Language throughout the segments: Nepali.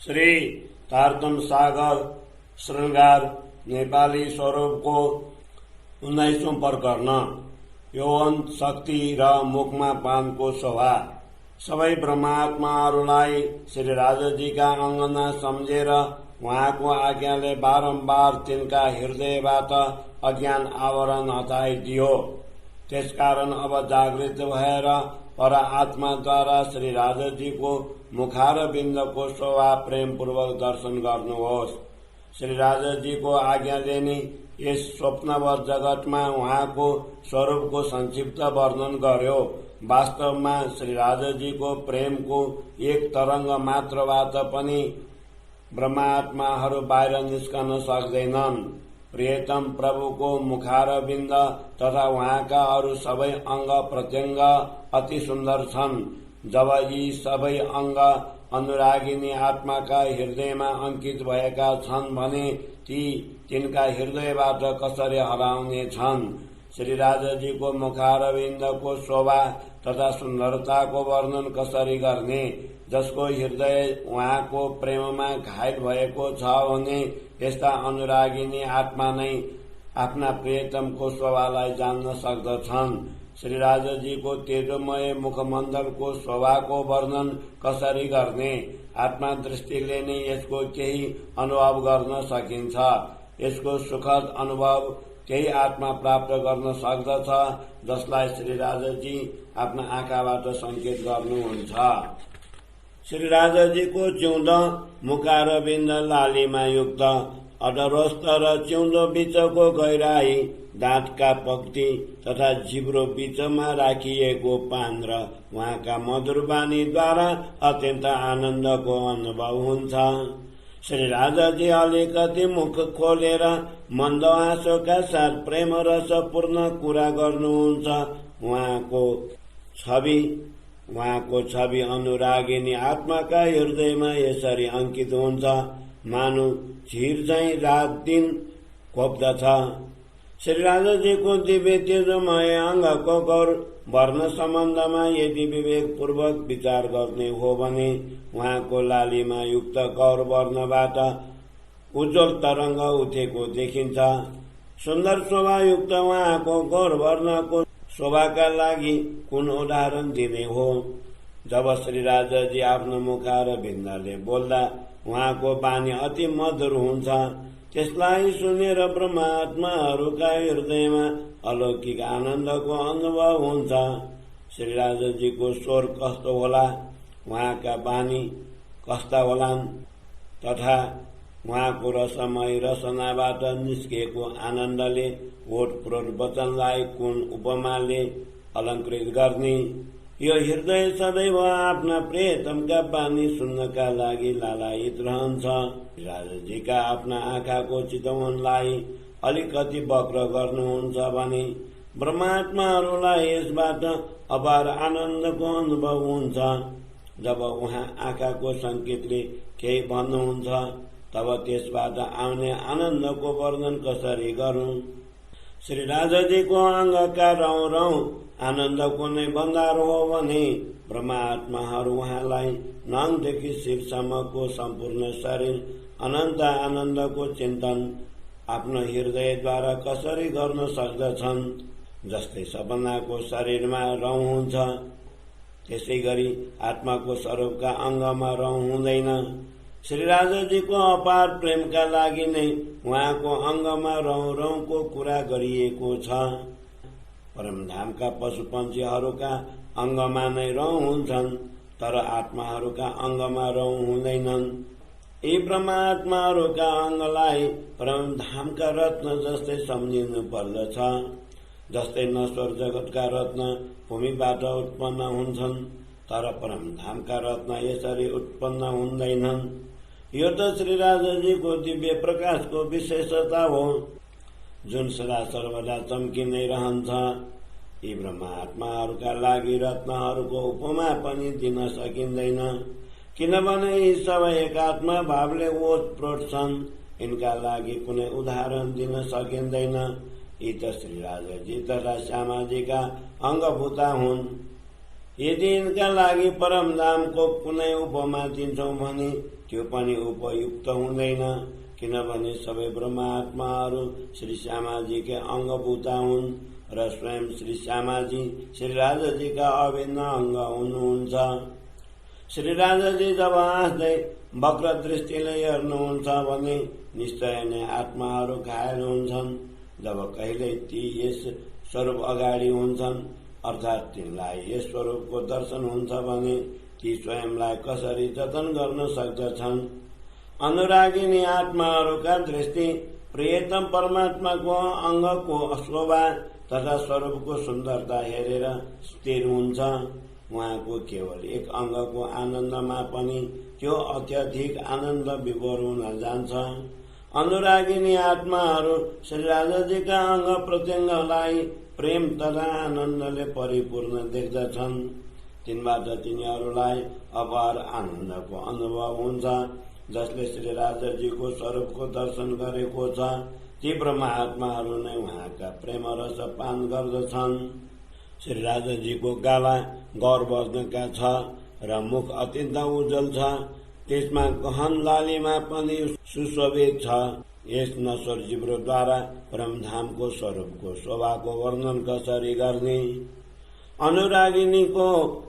श्री तारतम सागर श्रृंगार नेपाली स्वरूपको 19औं प्रकरण यौवन शक्ति र मुखमा पानको शोभा। सबै ब्रह्मात्माहरूलाई श्री राजाजीका अङ्गना सम्झेर उहाँको आज्ञाले बारम्बार तिनका हृदयबाट अज्ञान आवरण हटाइदियो। त्यसकारण अब जागृत भएर पर आत्माद्वारा श्री राजाजीको मुखारविन्दको शोभा प्रेमपूर्वक दर्शन गर्नुहोस्। श्री राजाजीको आज्ञाले नै यस स्वप्नवत जगतमा उहाँको स्वरूपको संक्षिप्त वर्णन गर्यो। वास्तवमा श्री राजाजीको प्रेमको एक तरंग मात्रबाट पनि ब्रह्मात्माहरू बाहिर निस्कन सक्दैनन्। प्रियतम प्रभुको मुखारविन्द तथा उहाँका अरू सबै अंग प्रत्यंग अति सुन्दर छन्। जब यी सबै अंग अनुरागिनी आत्माका हृदयमा अंकित भएका छन् भने तिनका हृदयबाट कसरी हराउने छन्। श्री राजाजीको मुखारविन्दको शोभा तथा सुन्दरताको वर्णन कसरी गर्ने। जसको हृदय उहाँको प्रेममा घायल भएको छ भने यस्ता अनुरागिनी आत्मा नै आफ्ना प्रियतमको शोभालाई जान्न सक्दछन्। श्री राजाजीको तेजोमय मुखमण्डलको शोभाको वर्णन कसरी गर्ने। आत्मा दृष्टिले नै यसको केही अनुभव गर्न सकिन्छ। यसको सुखद अनुभव केही आत्मा प्राप्त गर्न सक्दछ जसलाई श्री राजाजी आफ्ना आँखाबाट संकेत गर्नुहुन्छ। श्री राजाजीको चिउँदो मुखारविन्द लालीमा युक्त अधरोस्थ र चिउँदो बीचको गहिराई, दाँतका पक्ति तथा जिब्रो बीचमा राखिएको पान र उहाँका मधुर बानीद्वारा अत्यन्त आनन्दको अनुभव हुन्छ। श्री राजाजी अलिकति मुख खोलेर मन्द हाँसोका साथ प्रेम रसपूर्ण कुरा गर्नुहुन्छ। उहाँको छवि अनुरागिनी आत्माका हृदयमा यसरी अंकित हुन्छ मानु झिर झैं रात दिन खोप्दछ। श्री राजाजीको दिव्य तेजोमय अंगको गौर वर्ण सम्बन्धमा यदि विवेकपूर्वक विचार गर्ने हो भने उहाँको लालीमा युक्त गौर वर्णबाट उज्जवल तरंग उठेको देखिन्छ। सुन्दर शोभायुक्त उहाँको गौर वर्णको शोभाका लागि कुन उदाहरण दिने हो। जब श्री राजाजी आफ्नो मुखारविन्दले बोल्दा उहाँको बानी अति मधुर हुन्छ। त्यसलाई सुनेर ब्रह्मात्माहरूका हृदयमा अलौकिक आनन्दको अनुभव हुन्छ। श्री राजाजीको स्वर कस्तो होला, उहाँका बानी कस्ता होलान् तथा उहाँको रसमय रसनाबाट निस्केको आनन्दले ओतप्रोत वचनलाई कुन उपमाले अलंकृत गर्ने। यो हृदय सदैव आफ्ना प्रियतमका बानी सुन्नका लागि लालायित रहन्छ। राजाजीका आफ्ना आँखाको चितवनलाई अलिकति वक्र गर्नुहुन्छ भने ब्रह्मात्माहरूलाई यसबाट अपार आनन्दको अनुभव हुन्छ। जब उहाँ आँखाको संकेतले केही भन्नुहुन्छ तब त्यसबाट आउने आनन्दको वर्णन कसरी गरौं। श्री राजाजीको अंगका रौं रौं आनन्दको नै भण्डार हो भने ब्रह्मात्माहरू उहाँलाई नाङदेखि शिरसम्मको सम्पूर्ण शरीर अनन्त आनन्दको चिन्तन आफ्नो हृदयद्वारा कसरी गर्न सक्दछन्। जस्तै सपनाको शरीरमा रौं हुन्छ त्यसै गरी आत्माको स्वरूपका अंगमा रौं हुँदैन। श्री राजाजीको अपार प्रेमका लागि नै उहाँको अंगमा रौं रौंको कुरा गरिएको छ। परमधामका पशुपन्छीहरूका अंगमा नै रौं हुन्छन् तर आत्माहरूका अंगमा रौं हुँदैनन्। यी ब्रह्मात्माहरूका अंगलाई परमधामका रत्न जस्तै सम्झिनु पर्दछ। जस्तै नश्वर जगतका रत्न भूमिबाट उत्पन्न हुन्छन् तर परमधामका रत्न यसरी उत्पन्न हुँदैनन्। यो त श्री राजाजीको दिव्य प्रकाशको विशेषता हो जुन सदा सर्वदा चम्किनै रहन्छ। यी ब्रह्मात्माहरूका लागि रत्नहरूको उपमा पनि दिन सकिँदैन किनभने यी सबै एकात्मा भावले ओतप्रोत छन्। यिनका लागि कुनै उदाहरण दिन सकिँदैन। यी त श्री राजाजी तथा श्यामाजीका अंगभूता हुन्। यदि यिनका लागि परमधामको कुनै उपमा दिन्छौं भने त्यो पनि उपयुक्त हुँदैन, किनभने सबै ब्रह्मात्माहरू श्री श्यामाजीकै अङ्गभूता हुन् र स्वयं श्री श्यामाजी श्री राजाजीका अभिन्न अङ्ग हुनुहुन्छ। श्री राजाजी जब हाँस्दै वक्र दृष्टिले हेर्नुहुन्छ भने निश्चय नै आत्माहरू घायल हुन्छन्। जब कहिल्यै ती यस स्वरूप अगाडि हुन्छन् अर्थात् तिनलाई यस स्वरूपको दर्शन हुन्छ भने ती स्वयंलाई कसरी जतन गर्न सक्दछन्। अनुरागिनी आत्माहरूका दृष्टि प्रियतम परमात्माको अङ्गको शोभा तथा स्वरूपको सुन्दरता हेरेर स्थिर हुन्छ। उहाँको केवल एक अङ्गको आनन्दमा पनि त्यो अत्यधिक आनन्द विभोर हुन जान्छ। अनुरागिनी आत्माहरू श्री राजाजीका अङ्ग प्रत्यङ्गलाई प्रेम तथा आनन्दले परिपूर्ण देख्दछन्। तिनबाट तिनीहरूलाई अपार आनन्दको अनुभव हुन्छ। जसले श्री राजाजीको स्वरूपको दर्शन गरेको छ ती ब्रह्मात्माहरू नै उहाँका प्रेम रस पान गर्दछन्। श्री राजाजीको गाला गौर वर्णका छ र मुख अत्यन्त उज्जवल छ। त्यसमा गहन लालीमा पनि सुशोभित छ। यस नश्वर जिब्रोद्वारा परमधामको स्वरूपको शोभाको वर्णन कसरी गर्ने। अनुरागिनीको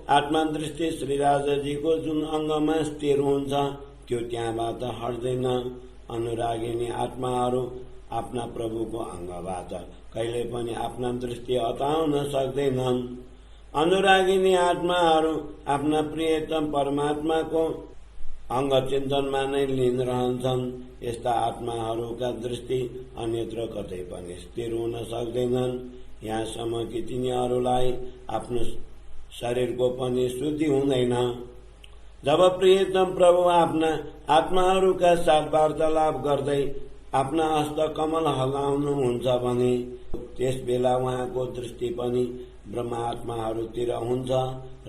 आत्मदृष्टि श्री राजाजीको जुन अङ्गमा स्थिर हुन्छ त्यो त्यहाँबाट हट्दैन। अनुरागिनी आत्माहरू आफ्ना प्रभुको अङ्गबाट कहिले पनि आफ्ना दृष्टि हटाउन सक्दैनन्। अनुरागिनी आत्माहरू आफ्ना प्रियतम परमात्माको अङ्ग चिन्तनमा नै लीन रहन्छन्। यस्ता आत्माहरूका दृष्टि अन्यत्र कतै पनि स्थिर हुन सक्दैनन्, यहाँसम्म कि तिनीहरूलाई आफ्नो शरीरको पनि शुद्धि हुँदैन। जब प्रियतम प्रभु आफ्ना आत्माहरूका साथ वार्तालाप गर्दै आफ्ना हस्त कमल हल्लाउनुहुन्छ भने त्यस बेला उहाँको दृष्टि पनि ब्रह्मात्माहरूतिर हुन्छ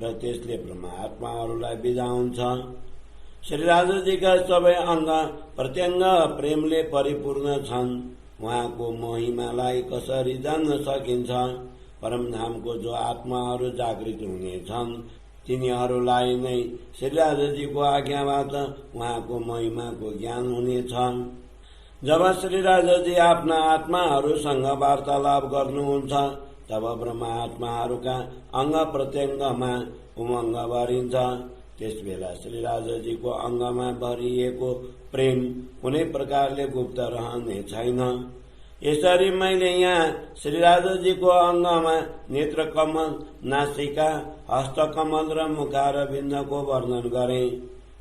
र त्यसले ब्रह्मात्माहरूलाई बिजाउँछ। श्री राजाजीका सबै अङ्ग प्रत्यङ्ग प्रेमले परिपूर्ण छन्। उहाँको महिमालाई कसरी जान्न सकिन्छ। परमधामको जो आत्माहरू जागृत हुनेछन् तिनीहरूलाई नै श्री राजाजीको आज्ञाबाट उहाँको महिमाको ज्ञान हुनेछ। जब श्री राजाजी आफ्ना आत्माहरूसँग वार्तालाप गर्नुहुन्छ तब ब्रह्मात्माहरूका अङ्ग प्रत्यङ्गमा उमङ्ग भरिन्छ। त्यसबेला श्री राजाजीको अङ्गमा भरिएको प्रेम कुनै प्रकारले गुप्त रहने छैन। यसरी मैले यहाँ श्री राजाजीको अङ्गमा नेत्र कमल, नासिका, हस्तकमल र मुखारविन्दको वर्णन गरे।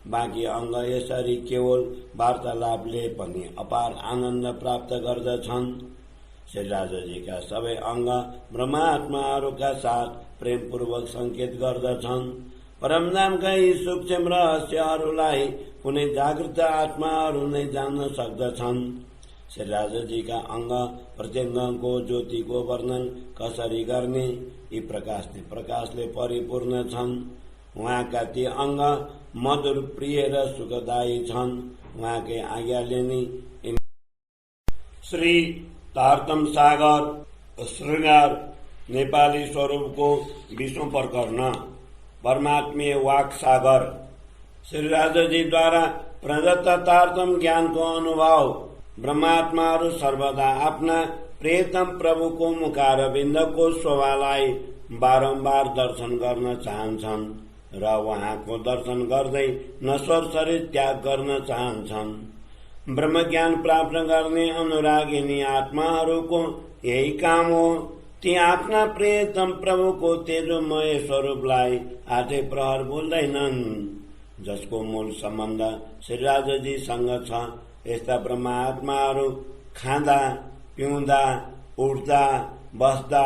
बाँकी अङ्ग यसरी केवल वार्तालापले पनि अपार आनन्द प्राप्त गर्दछन्। श्री राजाजीका सबै अङ्ग ब्रह्मात्माहरूका साथ प्रेमपूर्वक संकेत गर्दछन्। परमधामका यी सूक्ष्म रहस्यहरूलाई कुनै जागृत आत्माहरू नै जान्न सक्दछन्। श्री राजाजीका अङ्ग प्रत्यङ्गको ज्योतिको वर्णन कसरी गर्ने। यी प्रकाशले परिपूर्ण छन्। उहाँका ती अङ्ग मधुर, प्रिय र सुखदायी छन्। उहाँकै आज्ञाले नै श्री तारतम सागर श्रृंगार नेपाली स्वरूपको 20औं प्रकरण परमात्मीय वाक सागर श्री राजाजीद्वारा प्रदत्त तारतम ज्ञानको अनुभव। ब्रह्मात्माहरू सर्वदा आफ्ना प्रियतम प्रभुको मुखारविन्दको शोभालाई बारम्बार दर्शन गर्न चाहन्छन् र उहाँको दर्शन गर्दै नश्वर शरीर त्याग गर्न चाहन्छन्। ब्रह्मज्ञान प्राप्त गर्ने अनुरागिनी आत्माहरूको यही काम हो। ती आफ्ना प्रियतम प्रभुको तेजोमय स्वरूपलाई आठै प्रहर बोल्दैनन्, जसको मूल सम्बन्ध श्री राजाजीसँग छ। यस्ता ब्रह्मात्माहरू खाँदा, पिउँदा, उठ्दा, बस्दा,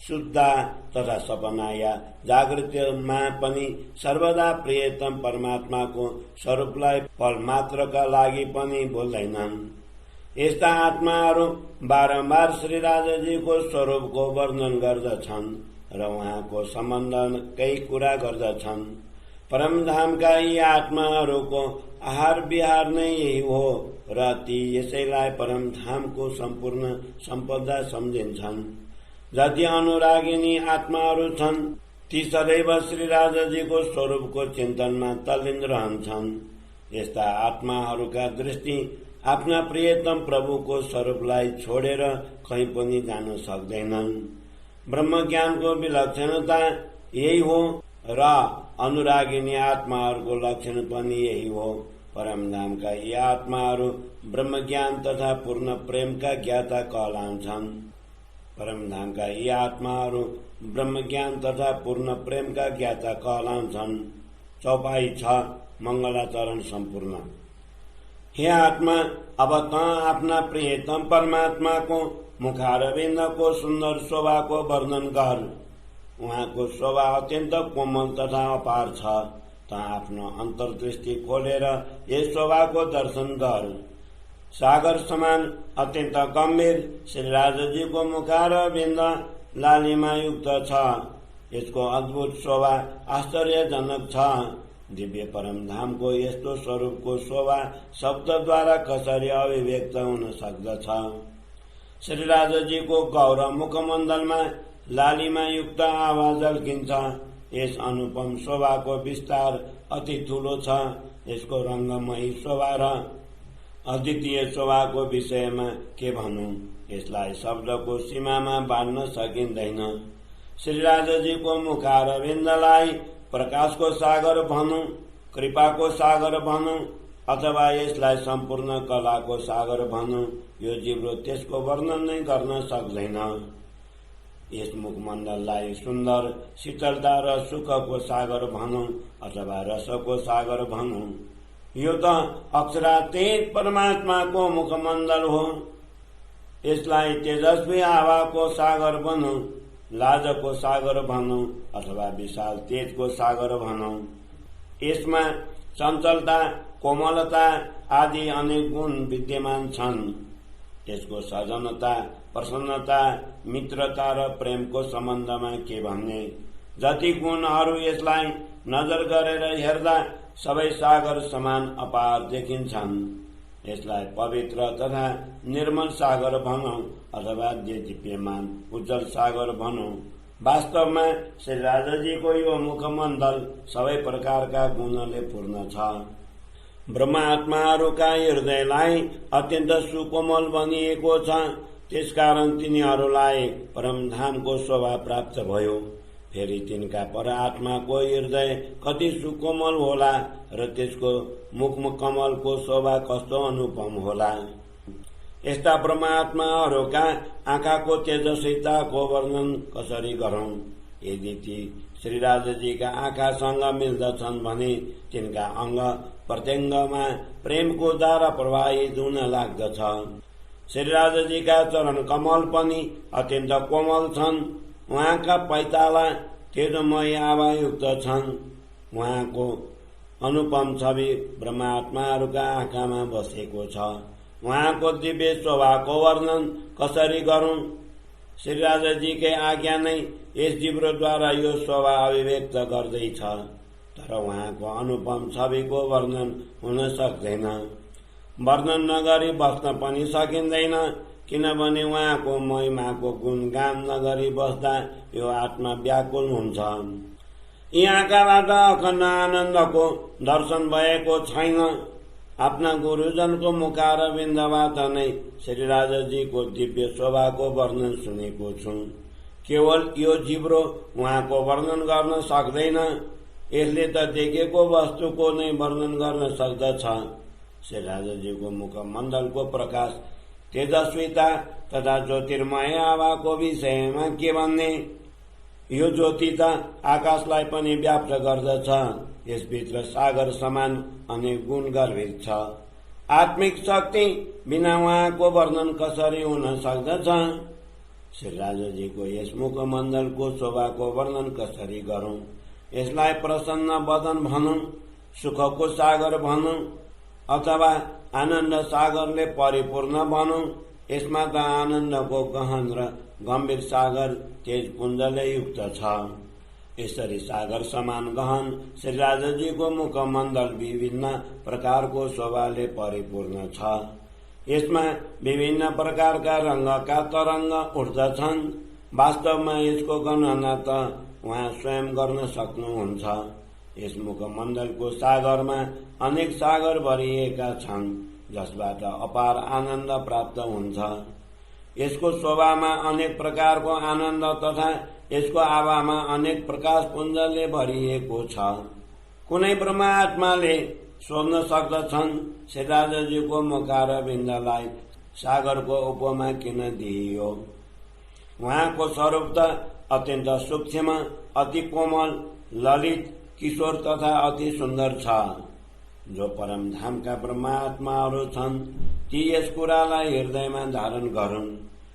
सुत्दा तथा सपना या जागृतिमा पनि सर्वदा प्रियतम परमात्माको स्वरूपलाई पल मात्रका लागि पनि बोल्दैनन्। यस्ता आत्माहरू बारम्बार श्री राजाजीको स्वरूपको वर्णन गर्दछन् र उहाँको सम्बन्धकै कुरा गर्दछन्। परमधामका यी आत्माहरूको आहार विहार नै यही हो र ती यसैलाई परमधामको सम्पूर्ण सम्पदा सम्झिन्छन्। जति अनुरागिनी आत्माहरू छन् ती सदैव श्री राजाजीको स्वरूपको चिन्तनमा तल्लीन रहन्छन्। यस्ता आत्माहरूका दृष्टि आफ्ना प्रियतम प्रभुको स्वरूपलाई छोडेर कहीँ पनि जान सक्दैनन्। ब्रह्मज्ञानको विलक्षणता यही हो र अनुरागिनी आत्माहरूको लक्षण पनि यही हो। परमधामका यी आत्माहरू ब्रह्मज्ञान तथा पूर्ण प्रेमका ज्ञाता कहलान्छन्। परमधामका यी आत्माहरू ब्रह्मज्ञान तथा पूर्ण प्रेमका ज्ञाता कहलान्छन्। चौपाई 6 मंगलाचरण सम्पूर्ण। हे आत्मा, अब त आफ्ना प्रियतम परमात्माको मुखारविन्दको सुन्दर शोभाको वर्णन गर। उहाँको शोभा अत्यन्त कोमल तथा अपार छ। त आफ्नो अन्तर्दृष्टि खोलेर यस शोभाको दर्शन गर। सागर समान अत्यन्त गम्भीर श्री राजाजीको मुखारविन्द लालिमा युक्त छ। यसको अद्भुत शोभा आश्चर्यजनक छ। दिव्य परमधामको यस्तो स्वरूपको शोभा शब्दद्वारा कसरी अभिव्यक्त हुन सक्दछ। श्री राजाजीको गौरव मुखमण्डलमा लालिमा युक्त आभा झल्किन्छ। यस अनुपम शोभाको विस्तार अति ठूलो छ। यसको रंगमयी शोभा र अद्वितीय शोभाको विषयमा के भनौं, यसलाई शब्दको सीमामा बाँड्न सकिँदैन। श्री राजाजीको मुखारविन्दलाई प्रकाशको सागर भनौं, कृपाको सागर भनौं अथवा यसलाई सम्पूर्ण कलाको सागर भनौं, यो जिब्रो त्यसको वर्णन नै गर्न सक्दैन। यस मुखमण्डललाई सुन्दर, शीतलता र सुखको सागर भनौं अथवा रसको सागर भनौं, यो त अक्षरातीत परमात्माको मुखमण्डल हो। यसलाई तेजस्वी हावाको सागर भनौं, लाजको सागर भनौं अथवा विशाल तेजको सागर भनौं। यसमा चञ्चलता, कोमलता आदि अनेक गुण विद्यमान छन्। यसको सजनता, प्रसन्नता, मित्रता र प्रेमको सम्बन्धमा के भन्ने। जति गुणहरू यसलाई नजर गरेर हेर्दा सबै सागर समान अपार देखिन्छन्। यसलाई पवित्र तथा निर्मल सागर भनौं अथवा दिव्यमान उज्जवल सागर भनौं। वास्तवमा श्री राजाजीको यो मुखमण्डल सबै प्रकारका गुणले पूर्ण छ। ब्रह्मात्माहरूका हृदयलाई अत्यन्त सुकोमल बनिएको छ। त्यसकारण तिनीहरूलाई परमधामको शोभा प्राप्त भयो। फेरि तिनका परात्माको हृदय कति सुकोमल होला र त्यसको मुखकमलको शोभा कस्तो अनुपम होला। यस्ता परमात्माहरूका आँखाको तेजस्विताको वर्णन कसरी गरौं। यदि ती श्री राजाजीका आँखासँग मिल्दछन् भने तिनका अंग प्रत्यङ्गमा प्रेमको धारा प्रवाहित हुन लाग्दछ। श्री राजाजीका चरण कमल पनि अत्यन्त कोमल छन्। उहाँका पैताला तेजोमय आभायुक्त छन्। उहाँको अनुपम छवि ब्रह्मात्माहरूका आँखामा बसेको छ। उहाँको दिव्य शोभाको वर्णन कसरी गरौं। श्री राजाजीकै आज्ञा नै यस जिब्रोद्वारा यो शोभा अभिव्यक्त गर्दैछ। तर उहाँको अनुपम छविको वर्णन हुन सक्दैन। वर्णन नगरी बस्न पनि सकिँदैन, किनभने उहाँको महिमाको गुणगान नगरी बस्दा यो आत्मा व्याकुल हुन्छ। यी आँखाबाट अखण्ड आनन्दको दर्शन भएको छैन। आफ्ना गुरुजनको मुखारविन्दबाट नै श्री राजाजीको दिव्य शोभाको वर्णन सुनेको छु। केवल यो जिब्रो उहाँको वर्णन गर्न सक्दैन। यसले त देखेको वस्तुको नै वर्णन गर्न सक्दछ। श्री राजाजीको मुखमण्डलको प्रकाश, तेजस्विता तथा ज्योतिर्मय हावाको विषयमा के भन्ने। यो ज्योति त आकाशलाई पनि व्याप्त गर्दछ। यसभित्र सागर समान अनेक गुण गर्भित छ। आत्मिक शक्ति बिना उहाँको वर्णन कसरी हुन सक्दछ। श्री राजाजीको यस मुखमण्डलको शोभाको वर्णन कसरी गरौं। यसलाई प्रसन्न वदन भनौं, सुखको सागर भनौं अथवा आनन्द सागरले परिपूर्ण भनौं। यसमा त आनन्दको गहन र गम्भीर सागर तेज पुञ्जले युक्त छ। यसरी सागर समान गहन श्री राजाजीको मुखमण्डल विभिन्न प्रकारको शोभाले परिपूर्ण छ। यसमा विभिन्न प्रकारका रंगका तरंग उठ्दछन्। वास्तवमा यसको गणना त उहाँ स्वयं गर्न सक्नुहुन्छ। यस मुखमण्डलको सागरमा अनेक सागर भरिएका छन्, जसबाट अपार आनन्द प्राप्त हुन्छ। यसको शोभामा अनेक प्रकारको आनन्द तथा यसको आभामा अनेक प्रकाश पुञ्जले भरिएको छ। कुनै ब्रह्मात्माले सोध्न सक्दछन्, श्री राजाजीको मुखारविन्दलाई सागरको उपमा किन दिइयो? उहाँको स्वरूप त अत्यन्त सूक्ष्म, अति कोमल, ललित, किशोर तथा अति सुन्दर छ। जो परमधामका ब्रह्मात्माहरू छन्, ती यस कुरालाई हृदयमा धारण गरून्।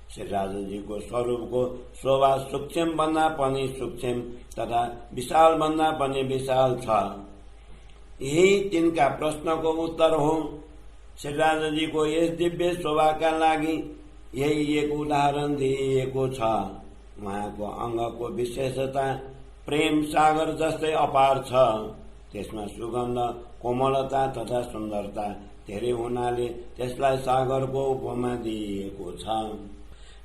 श्री राजाजीको स्वरूपको शोभा सूक्ष्म भन्दा पनि सूक्ष्म तथा विशाल भन्दा पनि विशाल छ। यही तिनका प्रश्नको उत्तर हो। श्री राजाजीको यस दिव्य शोभाका लागि यही एक उदाहरण दिइएको छ। उहाँको अङ्गको विशेषता प्रेम सागर जस्तै अपार छ। त्यसमा सुगन्ध, कोमलता तथा सुन्दरता धेरै हुनाले त्यसलाई सागरको उपमा दिइएको छ।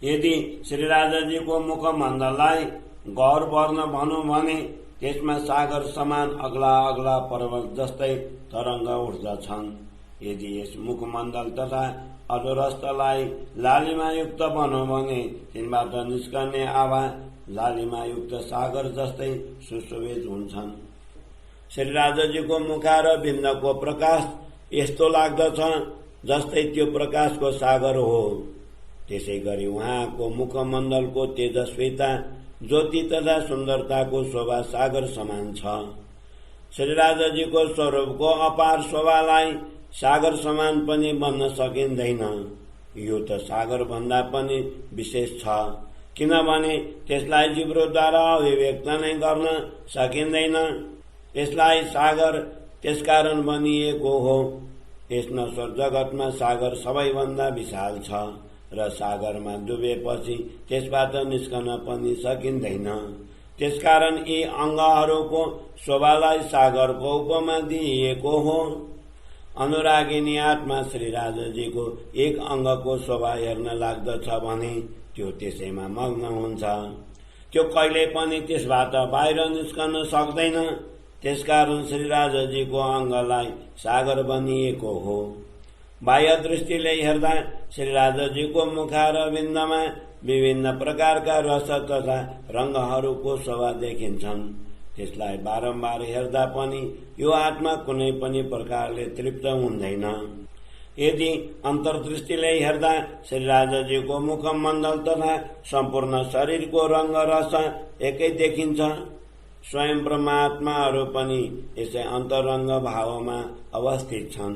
यदि श्री राजाजीको मुखमण्डललाई गौर वर्ण भनौं भने त्यसमा सागर समान अग्ला अग्ला पर्वत जस्तै तरंग उठ्दछन्। यदि यस मुखमण्डल तथा अधोरस्थलाई लालिमायुक्त भनौं भने तिनबाट निस्कने आभा लालिमायुक्त सागर जस्तै सुशोभित हुन्छन्। श्री राजाजीको मुखारविन्दको प्रकाश यस्तो लाग्दछ जस्तै त्यो प्रकाशको सागर हो। त्यसै गरी उहाँको मुखमण्डलको तेजस्विता, ज्योति तथा सुन्दरताको शोभा सागर समान छ। श्री राजाजीको स्वरूपको अपार शोभालाई सागर समान पनि भन्न सकिँदैन। यो त सागर भन्दा पनि विशेष छ, किनभने त्यसलाई जिब्रोद्वारा अभिव्यक्त नै गर्न सकिँदैन। यसलाई सागर त्यसकारण बनिएको हो। यस नश्वर जगतमा सागर सबैभन्दा विशाल छ र सागरमा डुबेपछि त्यसबाट निस्कन पनि सकिँदैन। त्यसकारण यी अङ्गहरूको शोभालाई सागरको उपमा दिइएको हो। अनुरागिनी आत्मा श्री राजाजीको एक अङ्गको शोभा हेर्न लाग्दछ भने त्यो त्यसैमा मग्न हुन्छ। त्यो कहिल्यै पनि त्यसबाट बाहिर निस्कन सक्दैन। त्यसकारण श्री राजाजीको अङ्गलाई सागर बनिएको हो। बाह्य दृष्टिले हेर्दा श्री राजाजीको मुखारविन्दमा विभिन्न प्रकारका रस तथा रंगहरूको शोभा देखिन्छन्। त्यसलाई बारम्बार हेर्दा पनि यो आत्मा कुनै पनि प्रकारले तृप्त हुँदैन। यदि अन्तर्दृष्टिले हेर्दा श्री राजाजीको मुखमण्डल तथा सम्पूर्ण शरीरको रंग रस एकै देखिन्छ। स्वयं ब्रह्मात्माहरू पनि यसै अन्तरङ्ग भावमा अवस्थित छन्।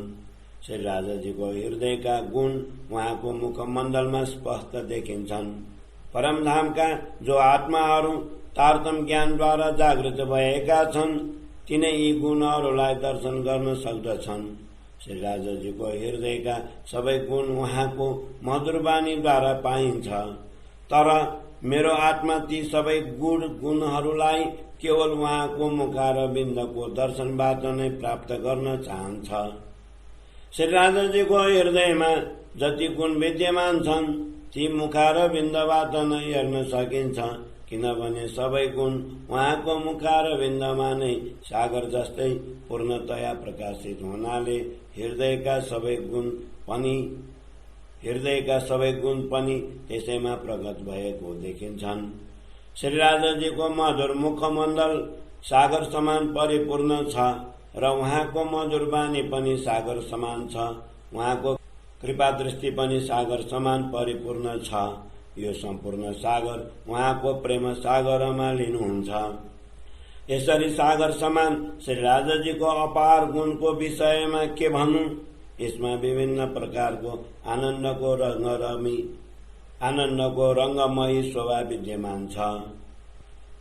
श्री राजाजीको हृदयका गुण उहाँको मुखमण्डलमा स्पष्ट देखिन्छन्। परमधामका जो आत्माहरू तारतम ज्ञानद्वारा जागृत भएका छन्, तिनै यी गुणहरूलाई दर्शन गर्न सक्दछन्। श्री राजाजीको हृदयका सबै गुण उहाँको मधुर वाणीद्वारा पाइन्छ। तर मेरो आत्मा ती सबै गुणहरूलाई केवल उहाँको मुखारविन्दको दर्शनबाट नै प्राप्त गर्न चाहन्छ। श्री राजाजीको हृदयमा जति गुण विद्यमान छन्, ती मुखारविन्दबाट नै हेर्न सकिन्छ, किनभने सबै गुण उहाँको मुखारविन्दमा नै सागर जस्तै पूर्णतया प्रकाशित हुनाले हृदयका सबै गुण पनि त्यसैमा प्रकट भएको देखिन्छन्। श्री राजाजीको मधुर मुखमण्डल सागर समान परिपूर्ण छ र उहाँको मधुर वाणी पनि सागर समान छ। उहाँको कृपा दृष्टि पनि सागर समान परिपूर्ण छ। यो सम्पूर्ण सागर उहाँको प्रेम सागरमा लिनुहुन्छ। यसरी सागर समान श्री राजाजीको अपार गुणको विषयमा के भन्नु? यसमा विभिन्न प्रकारको आनन्दको रंगमयी शोभा विद्यमान छ।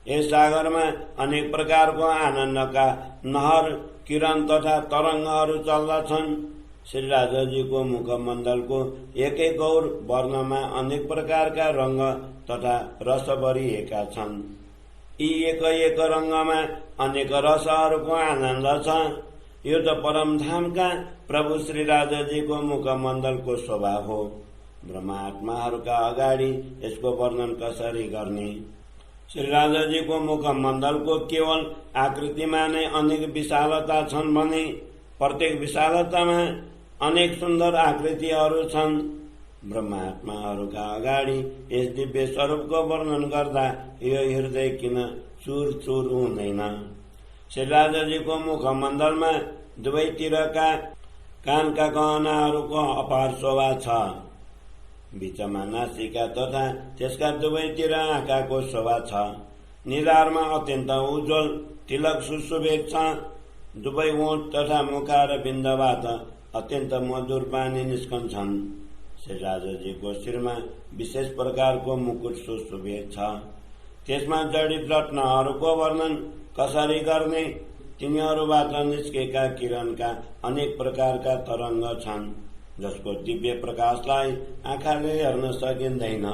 यस सागरमा अनेक प्रकारको आनन्दका नहर, किरण तथा तरंगहरू चल्दछन्। श्री राजाजीको मुखमण्डलको एकै गौर वर्णमा अनेक प्रकारका रंग तथा रस भरिएका छन्। यी एक रंगमा अनेक रसहरूको आनन्द छ। यो त परमधामका प्रभु श्री राजाजीको मुखमण्डलको शोभा हो। ब्रह्मात्माहरूका अगाडि यसको वर्णन कसरी गर्ने? श्री राजाजीको मुखमण्डलको केवल आकृतिमा नै अनेक विशालता छन् भने प्रत्येक विशालतामा अनेक सुन्दर आकृतिहरू छन्। ब्रह्मात्माहरूका अगाडि यस दिव्य स्वरूपको वर्णन गर्दा यो हृदय किन चुर चुर हुँदैन। श्री राजाजीको मुखमण्डलमा दुवैतिरका कानका गहनाहरूको अपार शोभा छ। बीचमा नासिका तथा त्यसका दुवैतिर आँखाको शोभा छ। निधारमा अत्यन्त उज्जवल तिलक सुशोभित छ। दुवै ओठ तथा मुखा र बिन्दबाट अत्यन्त मधुर पानी निस्कन्छन्। श्री राजाजीको शिरमा विशेष प्रकारको मुकुट सुशोभित छ। त्यसमा जडित रत्नहरूको वर्णन कसरी गर्ने, तिनीहरूबाट निस्केका किरणका अनेक प्रकारका तरङ्ग छन् जसको दिव्य प्रकाशलाई आँखाले हेर्न सकिँदैन।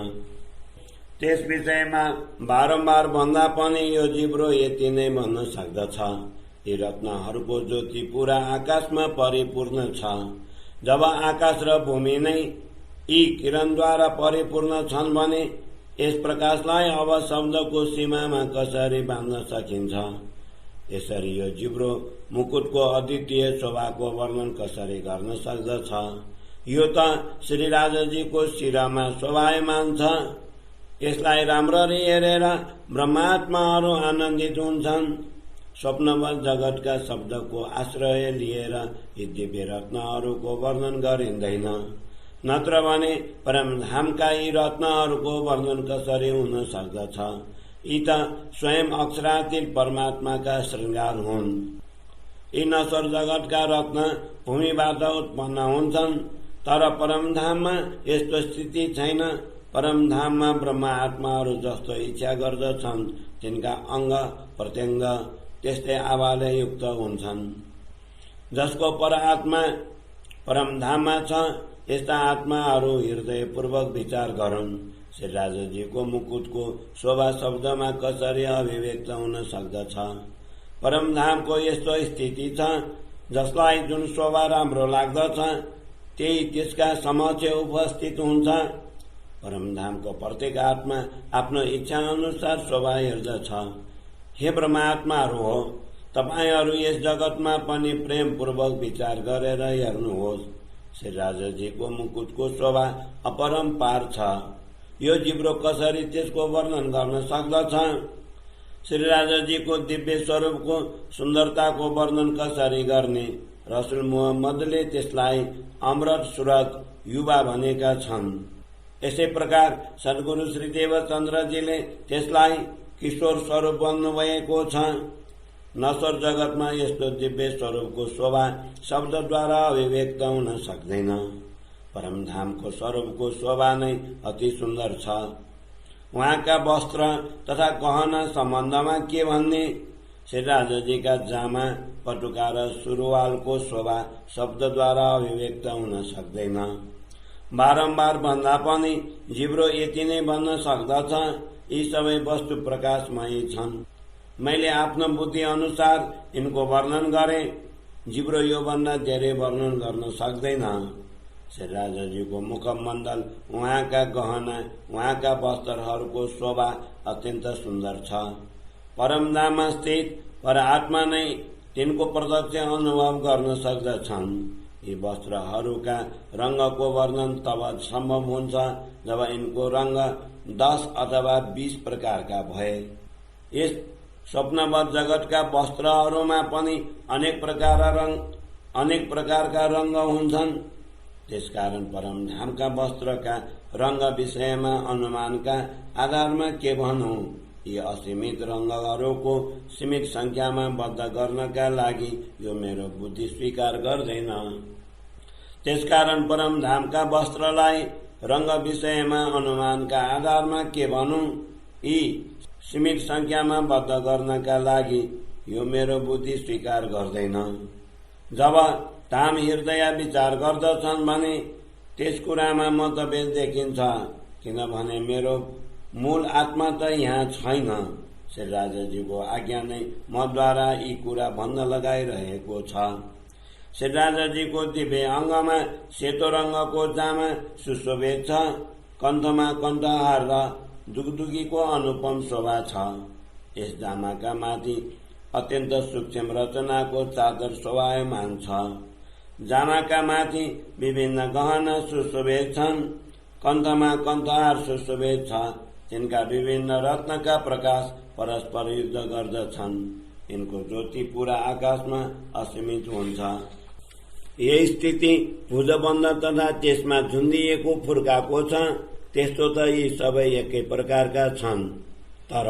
त्यस विषयमा बारम्बार भन्दा पनि यो जिब्रो यति नै भन्न सक्दछ, यी रत्नहरूको ज्योति पूरा आकाशमा परिपूर्ण छ। जब आकाश र भूमि नै यी किरणद्वारा परिपूर्ण छन् भने यस प्रकाशलाई अब शब्दको सीमामा कसरी बाँध्न सकिन्छ। यसरी यो जिब्रो मुकुटको अद्वितीय शोभाको वर्णन कसरी गर्न सक्दछ। यो त श्री राजाजीको शिरमा शोभायमान छ। यसलाई राम्ररी हेरेर ब्रह्मात्माहरू आनन्दित हुन्छन्। स्वप्नवत जगतका शब्दको आश्रय लिएर यी दिव्य रत्नहरूको वर्णन गरिँदैन, नत्र भने परमधामका यी रत्नहरूको वर्णन कसरी हुन सक्दछ। यी त स्वयं अक्षरातीत परमात्माका श्रृंगार हुन्। यी नश्वर जगतका रत्न भूमिबाट उत्पन्न हुन्छन्, तर परमधाममा यस्तो स्थिति छैन। परमधाममा ब्रह्मा आत्माहरू जस्तो इच्छा गर्दछन् तिनका अंग प्रत्यंग त्यस्तै आवाले युक्त हुन्छन्। जसको परआत्मा परमधाममा छ यस्ता आत्माहरू हृदयपूर्वक विचार गरून्। श्री राजाजीको मुकुटको शोभा शब्दमा कसरी अभिव्यक्त हुन सक्दछ। परमधामको यस्तो स्थिति छ जसलाई जुन शोभा राम्रो लाग्दछ त्यही त्यसका समक्ष उपस्थित हुन्छ। परमधामको प्रत्येक आत्मा आफ्नो इच्छा अनुसार शोभा हेर्दछ। हे ब्रह्मात्माहरू हो, तपाईहरू यस जगतमा पनि प्रेम पूर्वक विचार गरेर हेर्नुहोस्। श्री राजाजीको मुकुटको शोभा अपरम्पार छ। यो जिब्रो कसरी त्यसको वर्णन गर्न सक्दछ। श्री राजाजीको दिव्य स्वरूपको सुन्दरताको वर्णन कसरी गर्ने। रसुल मुहम्मदले त्यसलाई अमृत सुरत युवा भनेका छन्। यसै प्रकार सद्गुरु श्री देवचन्द्रजीले त्यसलाई किशोर स्वरूप भन्नुभएको छ। नश्वर जगतमा यस्तो दिव्य स्वरूपको शोभा शब्दद्वारा अभिव्यक्त हुन सक्दैन। परमधामको स्वरूपको शोभा नै अति सुन्दर छ। उहाँका वस्त्र तथा गहना सम्बन्धमा के भन्ने। श्री राजाजीका जामा पटुका र सुरुवालको शोभा शब्दद्वारा अभिव्यक्त हुन सक्दैन। बारम्बार भन्दा पनि जिब्रो यति नै भन्न सक्दछ, यी सबै वस्तु प्रकाशमय छन्। मैले आफ्नो बुद्धि अनुसार यिनको वर्णन गरे। जिब्रो यो भन्दा धेरै वर्णन गर्न सक्दैन। श्री राजाजीको मुखमण्डल, उहाँका गहना, उहाँका वस्त्रहरूको शोभा अत्यन्त सुन्दर छ। परमधाममा स्थित परआत्मा नै तिनको प्रत्यक्ष अनुभव गर्न सक्दछन्। यी वस्त्रहरूका रंगको वर्णन तब सम्भव हुन्छ जब यिनको रंग 10 अथवा 20 प्रकारका भए। यस स्वप्नवत जगतका वस्त्रहरूमा पनि अनेक प्रकारका रंग हुन्छन्। त्यसकारण परमधामका वस्त्रका रंग विषयमा अनुमानका आधारमा के भनौं। यी असीमित रंगहरूको सीमित संख्यामा बद्ध गर्नका लागि यो मेरो बुद्धि स्वीकार गर्दैन। त्यसकारण परमधामका वस्त्रलाई रंग विषयमा अनुमानका आधारमा के भनौं। यी सीमित संख्यामा बद्ध गर्नका लागि यो मेरो बुद्धि स्वीकार गर्दैन। जब धाम हृदय विचार गर्दछन् भने त्यस कुरामा मतभेद देखिन्छ, किनभने मेरो मूल आत्मा त यहाँ छैन। श्री राजाजीको आज्ञा नै मद्वारा यी कुरा भन्न लगाइरहेको छ। श्री राजाजीको दिव्य अंगमा सेतो रंगको जामा सुशोभित छ। कण्ठमा कण्ठहार र दुगदुगीको अनुपम शोभा छ। यस जामाका माथि अत्यन्त सूक्ष्म रचनाको चादर शोभायमान छ। जामाका माथि विभिन्न गहना सुशोभित छन्। कन्थमा कन्थहार सुशोभित छ। तिनका विभिन्न रत्नका प्रकाश परस्पर युद्ध गर्दछन्। यिनको ज्योति पूरा आकाशमा असीमित हुन्छ। यही स्थिति भुजबन्ध तथा त्यसमा झुन्डिएको फुर्काको छ। त्यस्तो त यी सबै एकै प्रकारका छन्, तर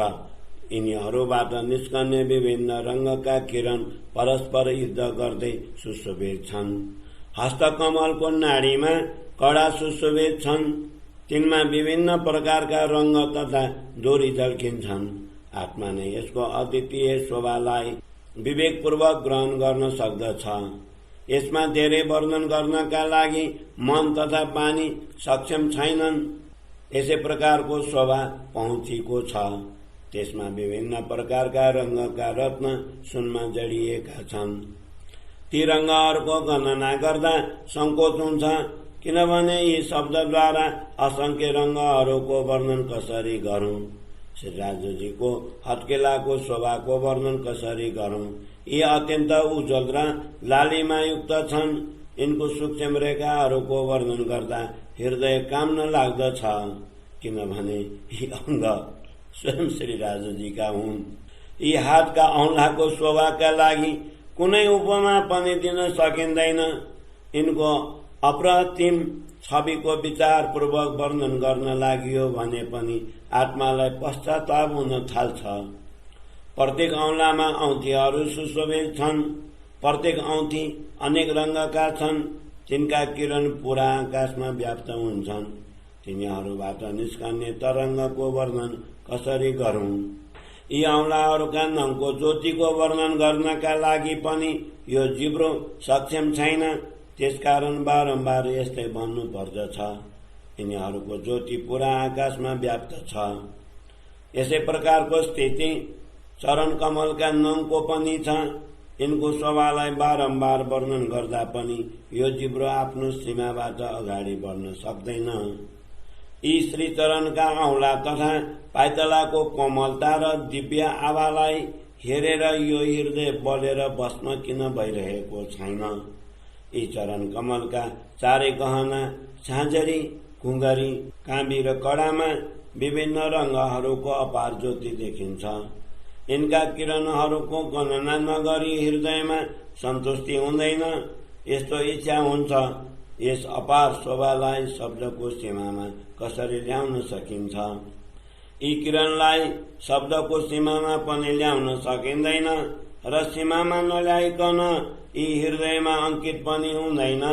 यिनीहरूबाट निस्कने विभिन्न रंगका किरण परस्पर युद्ध गर्दै सुशोभित छन्। हस्तकमलको नाडीमा कडा सुशोभित छन्। तिनमा विभिन्न प्रकारका रंग तथा डोरी झल्किन्छन्। आत्मा नै यसको अद्वितीय शोभालाई विवेकपूर्वक ग्रहण गर्न सक्दछ। यसमा धेरै वर्णन गर्नका लागि मन तथा वाणी सक्षम छैनन्। यसै प्रकारको शोभा पहुँचीको छ। त्यसमा विभिन्न प्रकारका रंगका रत्न सुनमा जडिएका छन्। ती रंगहरूको गणना गर्दा संकोच हुन्छ, किनभने यी शब्दद्वारा असंख्य रंगहरूको वर्णन कसरी गरौं। श्री राजजीको हत्केलाको शोभाको वर्णन कसरी गरौं। यी अत्यन्त उज्जवल र लालिमायुक्त छन्। यिनको सूक्ष्म रेखाहरूको वर्णन गर्दा हृदय काम्न लाग्दछ, किनभने यी अंग स्वयं श्री राजजीका हुन्। यी हातका औंलाको शोभाका लागि कुनै उपमा पनि दिन सकिँदैन। यिनको अप्रतिम छविको विचारपूर्वक वर्णन गर्न लागियो भने पनि आत्मालाई पश्चाताप हुन थाल्छ। प्रत्येक औंलामा औंठीहरू सुशोभित छन्। प्रत्येक औंठी अनेक रंगका छन्। तिनका किरण पूरा आकाशमा व्याप्त हुन्छन्। तिनीहरूबाट निस्कने तरंगको वर्णन कसरी गरौं। यी औंलाहरूका नङको ज्योतिको वर्णन गर्नका लागि पनि यो जिब्रो सक्षम छैन। त्यसकारण बारम्बार यस्तै भन्नु पर्दछ। यिनीहरूको ज्योति पूरा आकाशमा व्याप्त छ। यसै प्रकारको स्थिति चरण कमलका नङको पनि छ। यिनको शोभालाई बारम्बार वर्णन गर्दा पनि यो जिब्रो आफ्नो सीमाबाट अगाडि बढ्न सक्दैन। यी श्रीचरणका औंला तथा पाइतलाको कोमलता र दिव्य आभालाई हेरेर यो हृदय बलेर बस्न किन भइरहेको छैन। यी चरण कमलका चारै गहना झाँझरी, घुंगरी, काँबी र कडामा विभिन्न रंगहरूको अपार ज्योति देखिन्छ। यिनका किरणहरूको गणना नगरी हृदयमा सन्तुष्टि हुँदैन। यस्तो इच्छा हुन्छ, यस अपार शोभालाई शब्दको सीमामा कसरी ल्याउन सकिन्छ। यी किरणलाई शब्दको सीमामा पनि ल्याउन सकिँदैन र सीमामा नल्याइकन यी हृदयमा अंकित पनि हुँदैन।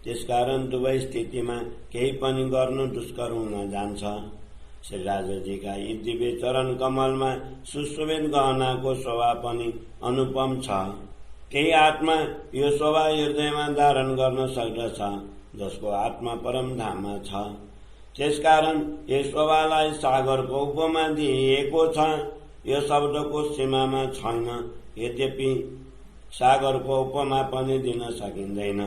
त्यसकारण दुवै स्थितिमा केही पनि गर्नु दुष्कर हुन जान्छ। श्री राजजीका यी दिव्य चरण कमलमा सुशोभित गहनाको शोभा पनि अनुपम छ। केही आत्मा यो शोभा हृदयमा धारण गर्न सक्दछ, जसको आत्मा परम धाममा छ। त्यसकारण यस शोभालाई सागरको उपमा दिइएको छ। यो शब्दको सीमामा छैन। यद्यपि सागरको उपमा पनि दिन सकिँदैन,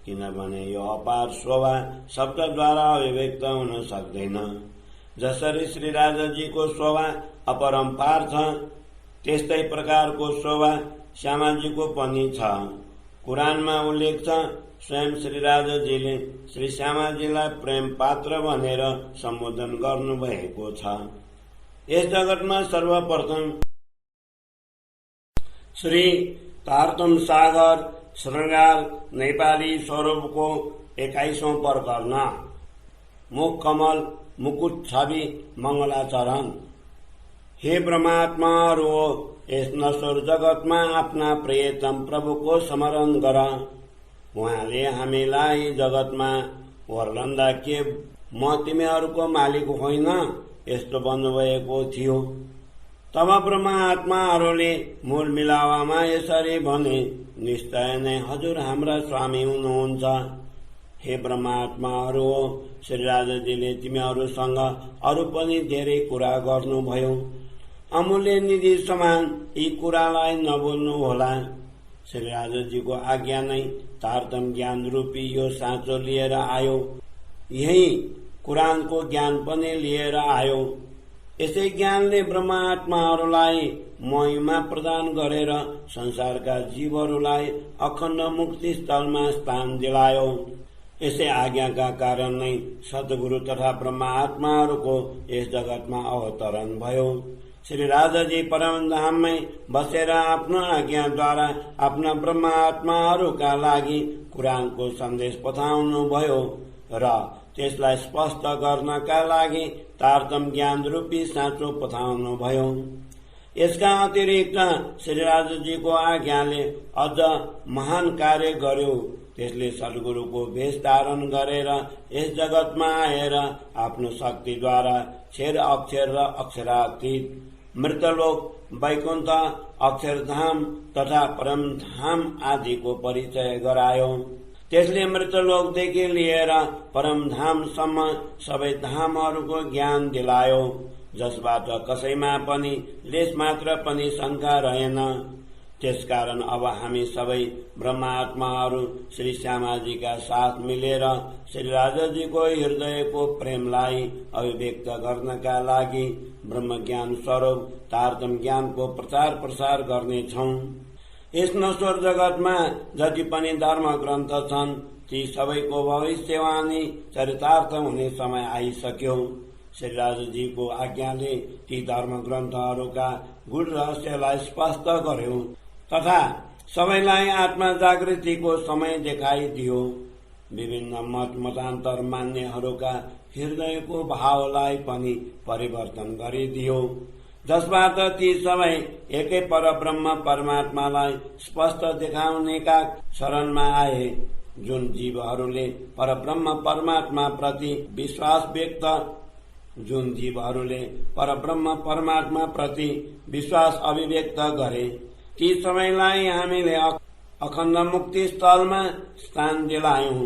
किनभने यो अपार शोभा शब्दद्वारा अभिव्यक्त हुन सक्दैन। जसरी श्री राजजीको शोभा अपरम्पार छ, त्यस्तै प्रकारको शोभा श्यामाजीको पनि छ। कुरानमा उल्लेख छ, स्वयं श्री राजजीले श्री श्यामाजीलाई प्रेम पात्र भनेर सम्बोधन गर्नुभएको छ। यस जगतमा सर्वप्रथम श्री तारतम सागर श्रृंगार नेपाली स्वरूपको 21औं प्रकरण। मुख कमल, मुकुट छवि, मंगलाचरण। हे ब्रह्मात्माहरू, यस नश्वर जगतमा आफ्ना प्रियतम प्रभुको स्मरण गर। उहाँले हामीलाई जगतमा वर्लन्दा के म तिमीहरूको मालिक होइन यस्तो भन्नुभएको थियो। तब ब्रह्मात्माहरूले मूल मिलावामा यसरी भने, निश्चय नै हजुर हाम्रा स्वामी हुनुहुन्छ। हे ब्रह्मात्माहरू, श्री राजजीले तिमीहरूसँग अरू पनि धेरै कुरा गर्नुभयो। अमूल्य निधि समान यी कुरालाई नबोल्नु होला। श्री राजजीको आज्ञा नै तारतम ज्ञान रूपी यो साँचो लिएर आयो। यही कुरानको ज्ञान पनि लिएर आयो। यसै ज्ञानले ब्रह्मात्माहरूलाई महिमा प्रदान गरेर संसारका जीवहरूलाई अखण्ड मुक्ति स्थलमा स्थान दिलायो। यसै आज्ञाका कारण नै सद्गुरु तथा ब्रह्मात्माहरूको यस जगतमा अवतरण भयो। श्री राजाजी परमधाममै बसेर आफ्नो आज्ञाद्वारा आफ्ना ब्रह्मात्माहरूका लागि कुरानको सन्देश पठाउनु भयो र त्यसलाई स्पष्ट गर्नका लागि तारतम ज्ञान रूपी साँचो पठाउनु भयो। यसका अतिरिक्त श्री राजाजीको आज्ञाले अझ महान कार्य गर्यो। त्यसले सद्गुरुको भेष धारण गरेर यस जगतमा आएर आफ्नो शक्तिद्वारा क्षर अक्षर र अक्षरातीत मृतलोक, वैकुण्ठ, अक्षरधाम तथा परमधाम आदिको परिचय गरायो। त्यसले मृतलोकदेखि लिएर परमधामसम्म सबै धामहरूको ज्ञान दिलायो, जसबाट कसैमा पनि लेश मात्र पनि शंका रहेन। त्यसकारण अब हामी सबै ब्रह्मात्माहरू श्री श्यामाजीका साथ मिलेर श्री राजाजीको हृदयको प्रेमलाई अभिव्यक्त गर्नका लागि ब्रह्म ज्ञान स्वरूप तारतम ज्ञानको प्रचार प्रसार गर्नेछौं। यस नश्वर जगतमा जति पनि धर्म ग्रन्थ छन् ती सबैको भविष्यवाणी चरितार्थ हुने समय आइसक्यो। श्री राजाजीको आज्ञाले ती धर्म ग्रन्थहरूका गूढ रहस्यलाई स्पष्ट गर्यो तथा सबैलाई आत्मा जागृतिको समय देखाइदियो। विभिन्न मत मतान्तर मान्नेहरूका हृदयको भावलाई पनि परिवर्तन गरिदियो, जसबाट ती सबै एकै परब्रह्म परमात्मालाई स्पष्ट देखाउनेका शरणमा आए। जुन जीवहरूले परब्रह्म परमात्मा प्रति विश्वास अभिव्यक्त गरे, ती सबैलाई हामीले अखण्ड मुक्ति स्थलमा स्थान दिलायौं।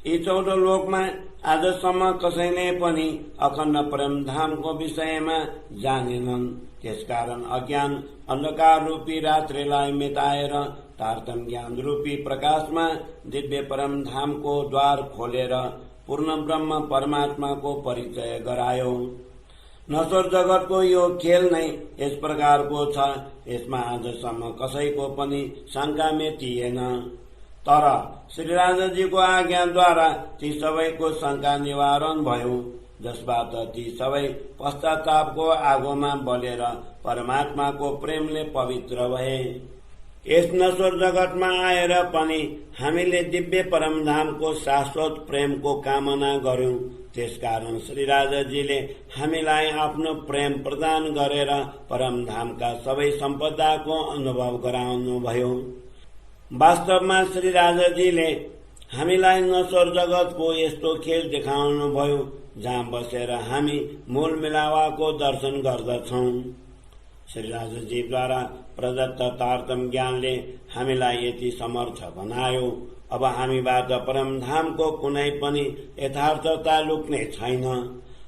यी 14 लोकमा आजसम्म कसैले पनि अखण्ड परमधामको विषयमा जानेनन्। त्यसकारण अज्ञान अन्धकार रूपी रात्रिलाई मेटाएर तारतम ज्ञान रूपी प्रकाशमा दिव्य परमधामको द्वार खोलेर पूर्ण ब्रह्म परमात्माको परिचय गरायो। नश्वर जगतको यो खेल नै यस प्रकारको छ। यसमा आजसम्म कसैको पनि शंका मेटिएन। तर श्री राजाजीको आज्ञाद्वारा ती सबैको शंका निवारण भयो, जसबाट ती सबै पश्चातापको आगोमा बलेर परमात्माको प्रेमले पवित्र भए। यस नश्वर जगतमा आएर पनि हामीले दिव्य परमधामको शाश्वत प्रेमको कामना गर्यौं। त्यसकारण श्री राजाजीले हामीलाई आफ्नो प्रेम प्रदान गरेर परमधामका सबै सम्पदाको अनुभव गराउनुभयो। वास्तवमा श्री राजाजीले हामीलाई नश्वर जगतको यस्तो खेल देखाउनुभयो जहाँ बसेर हामी मूल मिलावाको दर्शन गर्दछौं। श्री राजाजीद्वारा प्रदत्त तारतम ज्ञानले हामीलाई यति समर्थ बनायो। अब हामीबाट परमधामको कुनै पनि यथार्थता लुक्ने छैन।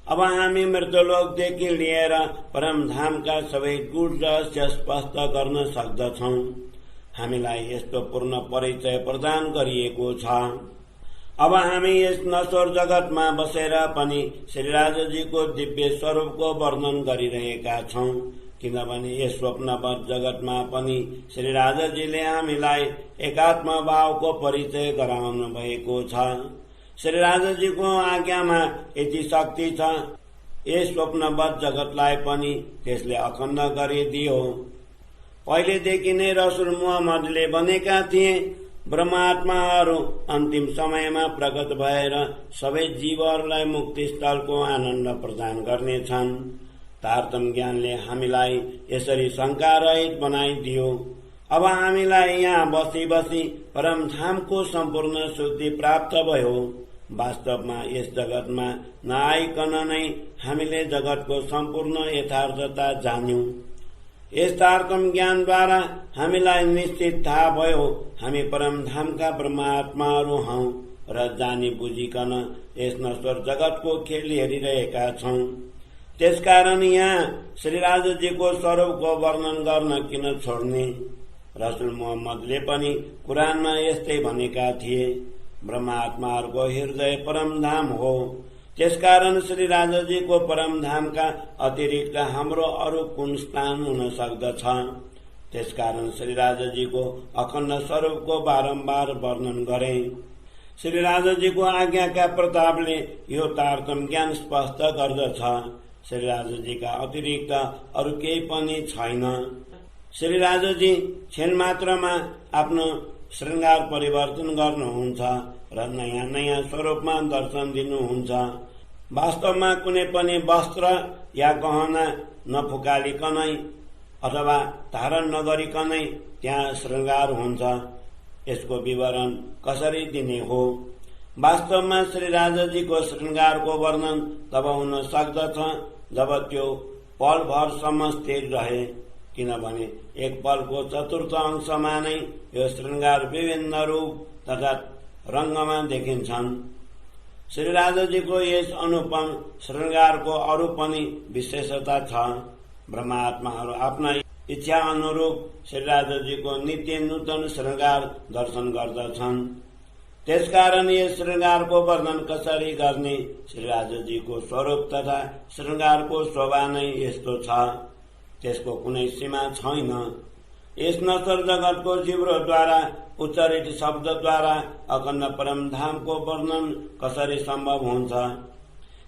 अब हामी मृतलोकदेखि लिएर परमधामका सबै गूढ रहस्य स्पष्ट गर्न सक्दछौं। हामीलाई यस्तो पूर्ण परिचय प्रदान गरिएको छ। अब हामी यस नश्वर जगतमा बसेर पनि श्री राजाजीको दिव्य स्वरूपको वर्णन गरिरहेका छौं, किनभने यस स्वप्नवत जगतमा पनि श्री राजाजीले हामीलाई एकात्म भावको परिचय गराउनु भएको छ। श्री राजाजीको आज्ञामा यति शक्ति छ, यस स्वप्नवत जगतलाई पनि त्यसले अखण्ड गरिदियो। पहिलेदेखि नै रसुल मुहम्मदले भनेका थिए, ब्रह्मात्माहरू अन्तिम समयमा प्रकट भएर सबै जीवहरूलाई मुक्ति स्थलको आनन्द प्रदान गर्नेछन्। तारतम ज्ञानले हामीलाई यसरी शंका रहित बनाइदियो। अब हामीलाई यहाँ बसी बसी परमधामको सम्पूर्ण शुद्धि प्राप्त भयो। वास्तवमा यस जगतमा नआइकन नै हामीले जगतको सम्पूर्ण यथार्थता जान्यौं। यस तारतम ज्ञानद्वारा हामीलाई निश्चित थाहा भयो हामी परमधामका ब्रह्मात्माहरू हौं र जानी बुझिकन यस नश्वर जगतको खेल हेरिरहेका छौं। त्यसकारण यहाँ श्री राजाजीको स्वरूपको वर्णन गर्न किन छोड्ने। रसुल मुहम्मदले पनि कुरानमा यस्तै भनेका थिए, ब्रह्मात्माहरूको हृदय परमधाम हो। त्यसकारण श्री राजाजीको परमधामका अतिरिक्त हाम्रो अरू कुन स्थान हुन सक्दछ। त्यसकारण श्री राजाजीको अखण्ड स्वरूपको बारम्बार वर्णन गरे। श्री राजाजीको आज्ञाका प्रतापले यो तारतम्य ज्ञान स्पष्ट गर्दछ। श्री राजाजीका अतिरिक्त अरू केही पनि छैन। श्री राजाजी क्षण मात्रमा आफ्नो श्रृंगार परिवर्तन गर्नुहुन्छ र नयाँ नयाँ स्वरूपमा दर्शन दिनुहुन्छ। वास्तवमा कुनै पनि वस्त्र या गहना नफुकालिकनै अथवा धारण नगरिकनै त्यहाँ श्रृंगार हुन्छ। यसको विवरण कसरी दिने हो? वास्तवमा श्री राजाजीको श्रृंगारको वर्णन तब हुन सक्दछ जब त्यो पलभरसम्म स्थिर रहे, किनभने एक पलको चतुर्थ अंशमा नै यो श्रृंगार विभिन्न रूप तथा रंगमा देखिन्छन्। श्री राजाजीको यस अनुपम श्रृंगारको अरू पनि विशेषता छ। ब्रह्मात्माहरू आफ्ना इच्छा अनुरूप श्री राजाजीको नित्य नूतन श्रृंगार दर्शन गर्दछन्। त्यसकारण यस श्रृंगारको वर्णन कसरी गर्ने? श्री राजाजीको स्वरूप तथा श्रृंगारको शोभा नै यस्तो छ, त्यसको कुनै सीमा छैन। यस नश्वर जगतको जिब्रोद्वारा उच्चारित शब्दद्वारा अखण्ड परमधामको वर्णन कसरी सम्भव हुन्छ?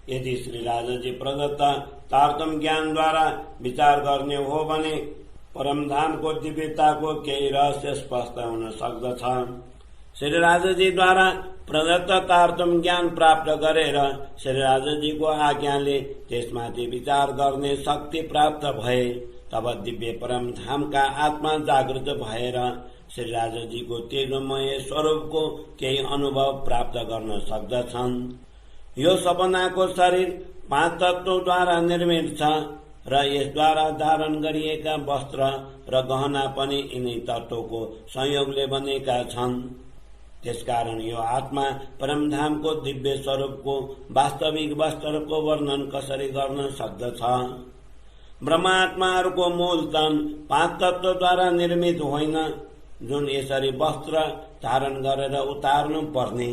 यदि श्री राजाजी प्रदत्त तारतम्य ज्ञानद्वारा विचार गर्ने हो भने परमधामको दिव्यताको केही रहस्य स्पष्ट हुन सक्दछ। श्री राजाजीद्वारा प्रदत्त तारतम्य ज्ञान प्राप्त गरेर श्री राजाजीको आज्ञाले त्यसमाथि विचार गर्ने शक्ति प्राप्त भए तब दिव्य परमधामका आत्मा जागृत भएर श्री राजाजीको तेजोमय स्वरूपको केही अनुभव प्राप्त गर्न सक्दछन्। यो सपनाको शरीर 5 तत्वद्वारा निर्मित छ र यसद्वारा धारण गरिएका वस्त्र र गहना पनि यिनै तत्वको संयोगले बनेका छन्। त्यसकारण यो आत्मा परमधामको दिव्य स्वरूपको वास्तविक वस्त्रको वर्णन कसरी गर्न सक्दछ? ब्रह्मात्माहरूको मूल तन 5 तत्वद्वारा निर्मित होइन, जुन यसरी वस्त्र धारण गरेर उतार्नु पर्ने।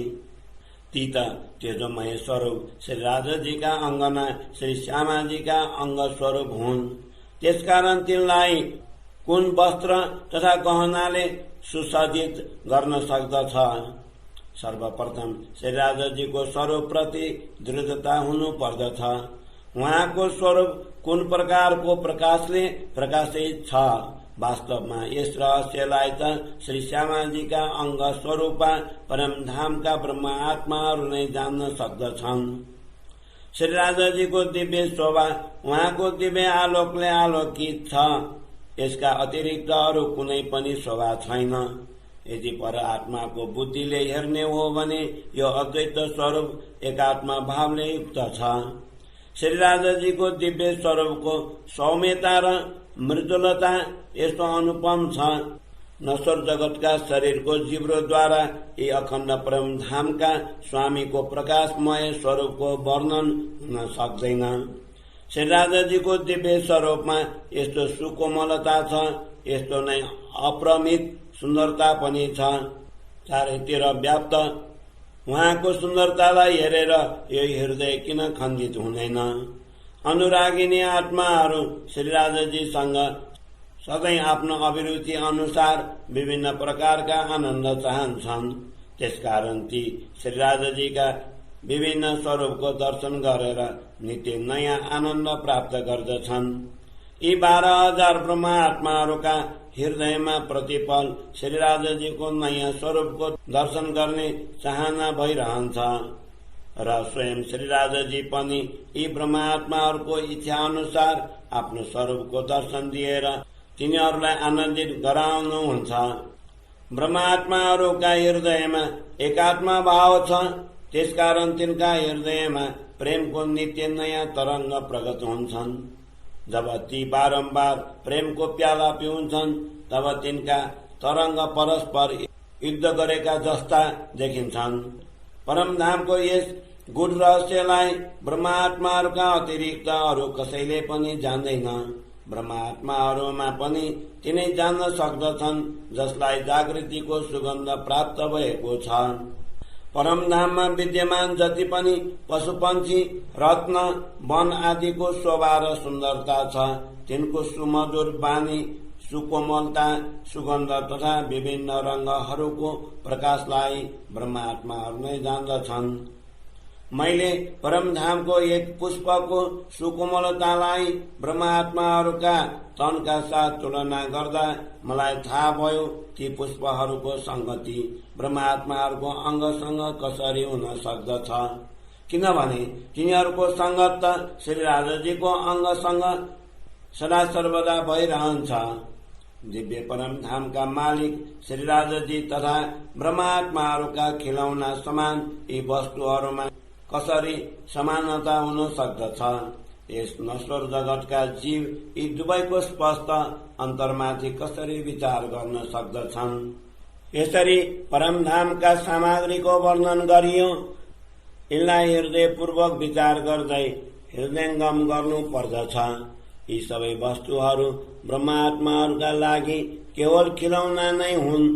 ती त तेजोमय स्वरूप श्री राजाजीका अङ्गना श्री श्यामाजीका अंग स्वरूप हुन्। त्यसकारण तिनलाई कुन वस्त्र तथा गहनाले सुसज्जित गर्न सक्दछ? सर्वप्रथम श्री राजाजीको स्वरूप प्रति दृढता हुनु पर्दछ। उहाँको स्वरूप कुन प्रकारको प्रकाशले प्रकाशित छ? वास्तवमा यस रहस्यलाई त श्री श्यामाजीका अंग स्वरूपा परमधामका ब्रह्म आत्माहरू नै जान्न सक्दछन्। श्री राजाजीको दिव्य शोभा उहाँको दिव्य आलोकले आलोकित छ। यसका अतिरिक्त अरू कुनै पनि शोभा छैन। यदि पर आत्माको बुद्धिले हेर्ने हो भने यो अद्वैत स्वरूप एकात्मा भावले युक्त छ। श्री राजाजीको दिव्य स्वरूपको सौम्यता र मृदुलता यस्तो अनुपम छ, नश्वर जगतका शरीरको जिब्रोद्वारा यी अखण्ड परमधामका स्वामीको प्रकाशमय स्वरूपको वर्णन हुन सक्दैन। श्री राजाजीको दिव्य स्वरूपमा यस्तो सुकोमलता छ, यस्तो नै अप्रमित सुन्दरता पनि छ, चारैतिर व्याप्त। उहाँको सुन्दरतालाई हेरेर यो हृदय किन खण्डित हुँदैन? अनुरागिनी आत्माहरू श्री राजाजीसँग सधैँ आफ्नो अभिरुचि अनुसार विभिन्न प्रकारका आनन्द चाहन्छन्। त्यसकारण ती श्री राजाजीका विभिन्न स्वरूपको दर्शन गरेर नित्य नयाँ आनन्द प्राप्त गर्दछन्। यी 12,000 ब्रह्म आत्माहरूका हृदयमा प्रतिपल श्री राजाजीको नयाँ स्वरूपको दर्शन गर्ने चाहना भइरहन्छ र स्वयं श्री राजाजी पनि यी ब्रह्म आत्माहरूको इच्छा अनुसार आफ्नो स्वरूपको दर्शन दिएर तिनीहरूलाई आनन्दित गराउनुहुन्छ। ब्रह्म आत्माहरूका हृदयमा एकात्मा भाव छ, त्यसकारण तिनका हृदयमा प्रेमको नित्य नयाँ तरंग प्रकट हुन्छन्। जब ती बारम्बार प्रेमको प्याला पिउँछन् तब तिनका तरंग परस्पर युद्ध गरेका जस्ता देखिन्छन्। परमधामको यस गुड रहस्यलाई ब्रह्मात्माहरूका अतिरिक्त अरू कसैले पनि जान्दैन। ब्रह्मात्माहरूमा पनि तिनै जान्न सक्दछन् जसलाई जागृतिको सुगन्ध प्राप्त भएको छ। परमधाममा विद्यमान जति पनि पशुपन्छी रत्न वन आदिको शोभा र सुन्दरता छ, तिनको सुमधुर बानी, सुकोमलता, सुगन्ध तथा विभिन्न रंगहरूको प्रकाशलाई ब्रह्मात्माहरू नै जान्दछन्। मैले परमधामको एक पुष्पको सुकोमलतालाई ब्रह्मात्माहरूका तनका साथ तुलना गर्दा मलाई थाहा भयो ती पुष्पहरूको संगति ब्रह्मात्माहरूको अंगसँग कसरी हुन सक्दछ, किनभने तिनीहरूको संगत त श्री राजाजीको अंगसँग सदा सर्वदा भइरहन्छ। दिव्य परमधामका मालिक श्री राजाजी तथा ब्रह्मात्माहरूका खिलौना समान यी वस्तुहरूमा कसरी समानता हुन सक्दछ? यस नश्वर जगतका जीव यी दुवैको स्पष्ट अन्तरमाथि कसरी विचार गर्न सक्दछन्? यसरी परमधामका सामग्रीको वर्णन गरियो। यिनलाई हृदयपूर्वक विचार गर्दै हृदयंगम गर्नु पर्दछ। यी सबै वस्तुहरू ब्रह्मात्माहरूका लागि केवल खिलौना नै हुन्,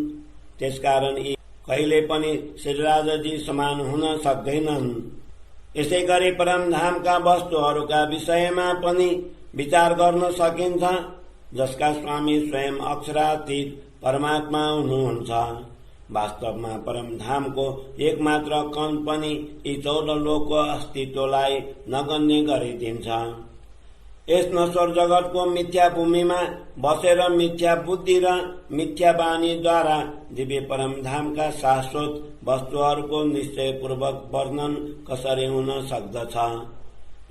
त्यसकारण यी कहिले पनि श्री राजाजी समान हुन सक्दैनन्। यसै गरी परमधामका वस्तुहरूका विषयमा पनि विचार गर्न सकिन्छ, जसका स्वामी स्वयं अक्षरातीत परमात्मा हुनुहुन्छ। वास्तवमा परमधामको एकमात्र कण पनि यी 14 लोकको अस्तित्वलाई नगन्य गरिदिन्छ। यस नश्वर जगतको मिथ्या भूमिमा बसेर मिथ्या बुद्धि र मिथ्या बानीद्वारा दिव्य परमधामका शाश्वत वस्तुहरूको निश्चयपूर्वक वर्णन कसरी हुन सक्दछ?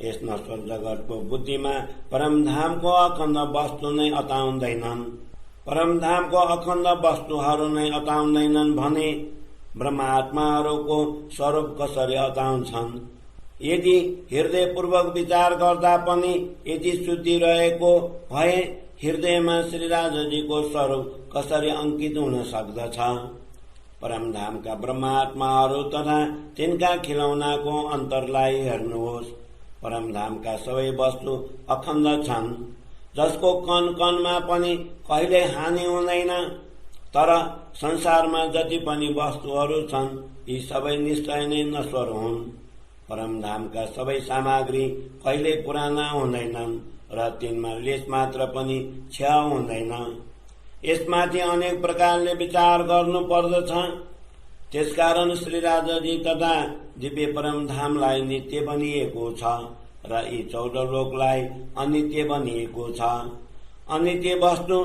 यस नश्वर जगतको बुद्धिमा परमधामको अखण्ड वस्तु नै अताउँदैनन्। परमधामको अखण्ड वस्तुहरू नै अताउँदैनन् भने ब्रह्मात्माहरूको स्वरूप कसरी अताउँछन्? यदि हृदयपूर्वक विचार गर्दा पनि यदि शुद्धि रहेको भए हृदयमा श्री राजाजीको स्वरूप कसरी अंकित हुन सक्दछ? परमधामका ब्रह्मात्माहरू तथा तिनका खिलौनाको अन्तरलाई हेर्नुहोस्। परमधामका सबै वस्तु अखण्ड छन्, जसको कण कणमा पनि कहिले हानि हुँदैन। तर संसारमा जति पनि वस्तुहरू छन् यी सबै निश्चय नै नश्वर हुन्। परमधामका सबै सामग्री कहिले पुराना हुँदैनन् र तिनमा लेस मात्र पनि क्षय हुँदैन। यसमाथि अनेक प्रकारले विचार गर्नु पर्दछ। त्यसकारण श्री राजाजी तथा दिव्य परमधामलाई नित्य बनिएको छ र यी 14 लोकलाई अनित्य बनिएको छ। अनित्य वस्तु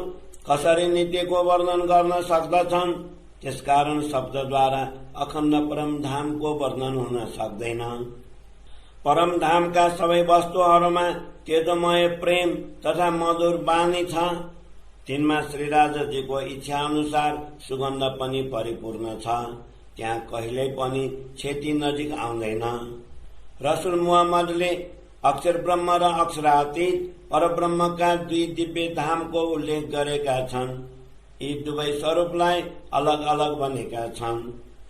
कसरी नित्यको वर्णन गर्न सक्दछन्? त्यसकारण शब्दद्वारा अखण्ड परमधामको वर्णन हुन सक्दैन। परमधामका सबै वस्तुहरूमा तेजोमय प्रेम तथा मधुर बानी छ। तिनमा श्री राजाजीको इच्छा अनुसार सुगन्ध पनि परिपूर्ण छ। त्यहाँ कहिल्यै पनि क्षति नजिक आउँदैन। रसूल मुहम्मदले अक्षर ब्रह्म र अक्षरातीत परब्रह्मका 2 दिव्य धामको उल्लेख गरेका छन्। यी दुवै स्वरूपलाई अलग अलग बनेका छन्।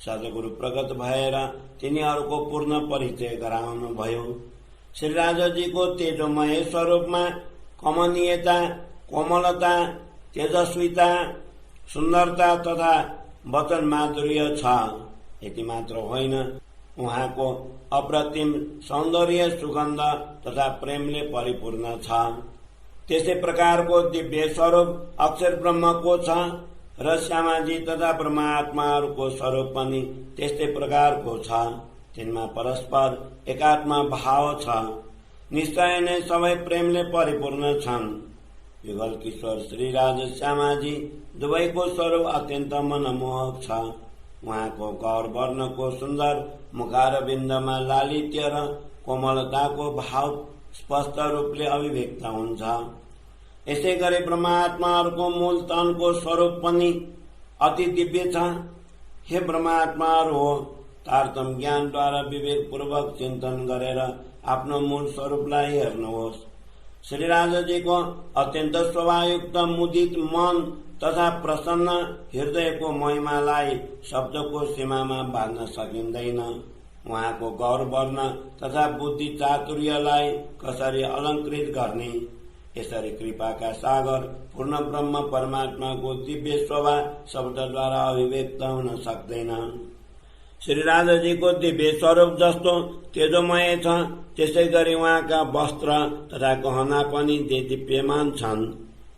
सद्गुरु प्रगट भएर तिनीहरूको पूर्ण परिचय गराउनु भयो। श्री राजाजीको तेजोमय स्वरूपमा कमनीयता, कोमलता, तेजस्विता, सुन्दरता तथा वचन माधुर्य छ। यति मात्र होइन, उहाँको अप्रतिम सौन्दर्य, सुगन्ध तथा प्रेमले परिपूर्ण छ। त्यसै प्रकारको दिव्य स्वरूप अक्षर ब्रह्मको छ र श्यामाजी तथा परमात्माहरूको स्वरूप पनि त्यस्तै प्रकारको छ। तिनमा परस्पर एकात्म भाव छ। निश्चय नै सबै प्रेमले परिपूर्ण छन्। युगल किशोर श्री राजा श्यामाजी दुवैको स्वरूप अत्यन्त मनमोहक छ। उहाँको गौर वर्णको सुन्दर मुखारविन्दमा लालित्य र कोमलताको भाव स्पष्ट रूपले अभिव्यक्त हुन्छ। यसै गरी परमात्माहरूको मूल तनको स्वरूप पनि अति दिव्य छ। हे परमात्माहरू हो, तारतम ज्ञानद्वारा विवेकपूर्वक चिन्तन गरेर आफ्नो मूल स्वरूपलाई हेर्नुहोस्। श्री राजाजीको अत्यन्त स्वभावयुक्त मुदित मन तथा प्रसन्न हृदयको महिमालाई शब्दको सीमामा बाँध्न सकिँदैन। उहाँको गौर वर्ण तथा बुद्धि चातुर्यलाई कसरी अलंकृत गर्ने? यसरी कृपाका सागर पूर्ण ब्रह्म परमात्माको दिव्य शोभा शब्दद्वारा अभिव्यक्त हुन सक्दैन। श्री राजाजीको दिव्य स्वरूप जस्तो तेजोमय छ, त्यसै गरी उहाँका वस्त्र तथा गहना पनि दिव्यमान छन्।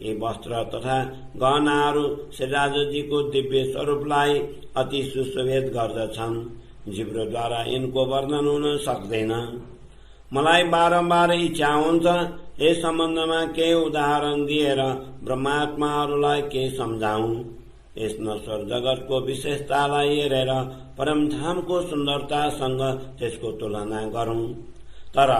यी वस्त्र तथा गहनाहरू श्री राजाजीको दिव्य स्वरूपलाई अति सुशोभित गर्दछन्। जिब्रोद्वारा यिनको वर्णन हुन सक्दैन। मलाई बारम्बार इच्छा हुन्छ यस सम्बन्धमा केही उदाहरण दिएर ब्रह्मात्माहरूलाई केही सम्झाउँ। यस नश्वर जगतको विशेषतालाई हेरेर परमधामको सुन्दरतासँग त्यसको तुलना गरौं। तर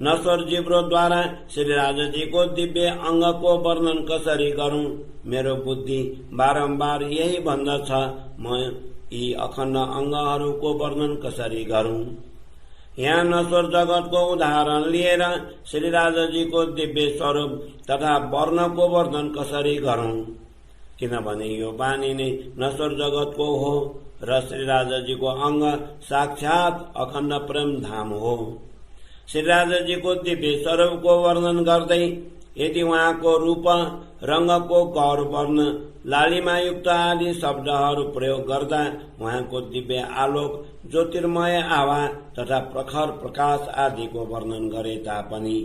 नश्वर जिब्रोद्वारा श्री राजाजीको दिव्य अंगको वर्णन कसरी गरौं? मेरो बुद्धि बारम्बार यही भन्दछ, म यी अखण्ड अंगहरूको वर्णन कसरी गरौं? यहाँ नश्वर जगतको उदाहरण लिएर श्री राजाजीको दिव्य स्वरूप तथा वर्णको वर्णन कसरी गरौं? किनभने यो वाणी नै नश्वर जगतको हो र श्री राजाजीको अंग साक्षात अखण्ड प्रेम धाम हो। श्री राजाजीको दिव्य स्वरूपको वर्णन गर्दै यदि उहाँको रूप, रंगको गौर वर्ण, लालिमायुक्त आदि शब्दहरू प्रयोग गर्दा उहाँको दिव्य आलोक, ज्योतिर्मय आभा तथा प्रखर प्रकाश आदिको वर्णन गरे तापनि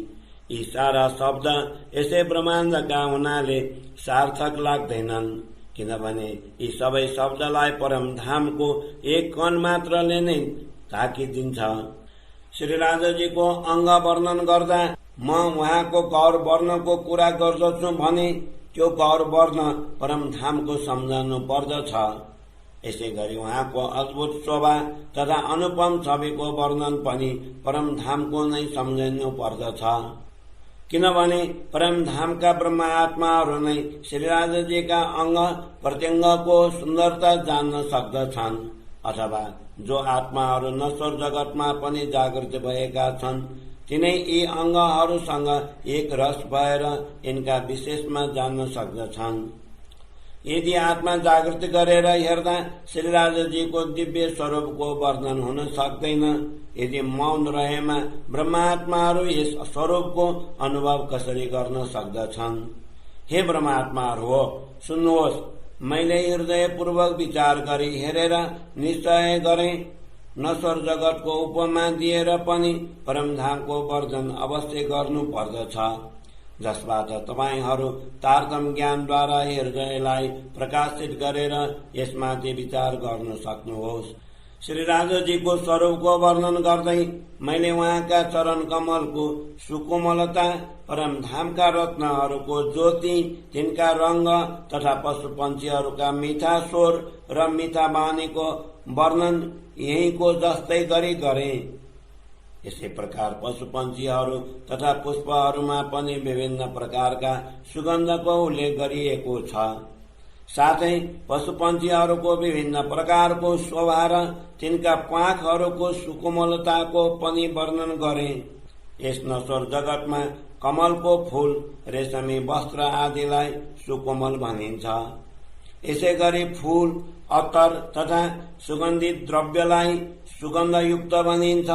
यी सारा शब्द यसै ब्रह्माण्डका हुनाले सार्थक लाग्दैनन्। किनभने यी सबै शब्दलाई परमधामको एक कण मात्रले नै ढाकिदिन्छ। श्री राजाजीको अंग वर्णन गर्दा म उहाँको गौर वर्णको कुरा गर्दछु भने त्यो गौर वर्ण परमधामको सम्झनु पर्दछ। यसै गरी उहाँको अद्भुत शोभा तथा अनुपम छविको वर्णन पनि परमधामको नै सम्झनु पर्दछ। किनभने परमधामका ब्रह्मात्माहरू नै श्री राजाजीका अंग प्रत्यंगको सुन्दरता जान्न सक्दछन्, अथवा जो आत्माहरू नश्वर जगतमा पनि जागृत भएका छन् तिनै यी अंगहरूसँग एक रस भएर यिनका विशेषमा जान्न सक्दछन्। यदि आत्मा जागृत गरेर हेर्दा श्री राजाजीको दिव्य स्वरूपको वर्णन हुन सक्दैन। यदि मौन रहेमा ब्रह्मात्माहरू यस स्वरूपको अनुभव कसरी गर्न सक्दछन्? हे ब्रह्मात्माहरू हो, सुन्नुहोस्, मैले हृदयपूर्वक विचार गरी हेरेर निश्चय गरे नश्वर जगतको उपमा दिएर पनि परमधामको वर्णन अवश्य गर्नु पर्दछ, जसबाट तपाईहरू तारतम ज्ञानद्वारा हृदयलाई प्रकाशित गरेर यसमाथि विचार गर्न सक्नुहोस्। श्री राजाजीको स्वरूपको वर्णन गर्दै मैले उहाँका चरण कमलको सुकोमलता, परमधामका रत्नहरूको ज्योति, तिनका रंग तथा पशु पन्छीहरूका मिठा स्वर र मिठा बानीको वर्णन यहीको जस्तै गरी गरे। यसै प्रकार पशु पन्छीहरू तथा पुष्पहरूमा पनि विभिन्न प्रकारका सुगन्धको उल्लेख गरिएको छ। साथै पशु पन्छीहरूको विभिन्न प्रकारको शोभा र तिनका पाखहरूको सुकोमलताको पनि वर्णन गरे। यस नश्वर जगतमा कमलको फूल, रेशमी वस्त्र आदिलाई सुकोमल भनिन्छ। यसै गरी फूल, अत्तर तथा सुगन्धित द्रव्यलाई सुगन्धयुक्त भनिन्छ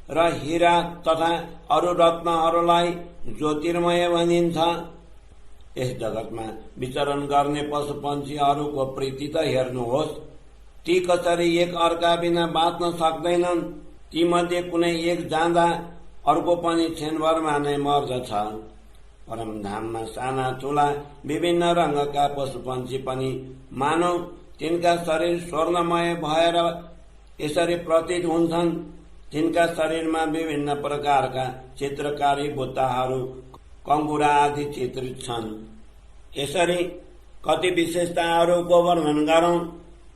र हीरा तथा अरू रत्नहरूलाई ज्योतिर्मय भनिन्छ। यस जगतमा विचरण गर्ने पशु पन्छीहरूको प्रीति त हेर्नुहोस्, ती कसरी एक अर्का बिना बाँच्न सक्दैनन्। ती मध्ये कुनै एक जाँदा अर्को पनि क्षणभरमा नै मर्दछ। परमधाममा साना ठूला विभिन्न रंगका पशु पन्छी पनि मानव तिनका शरीर स्वर्णमय भएर यसरी प्रतीत हुन्छन्। तिनका शरीरमा विभिन्न प्रकारका चित्रकारी बुट्टाहरू, कंगुरा आदि चित्रित छन्। यसरी कति विशेषताहरूको वर्णन गरौं?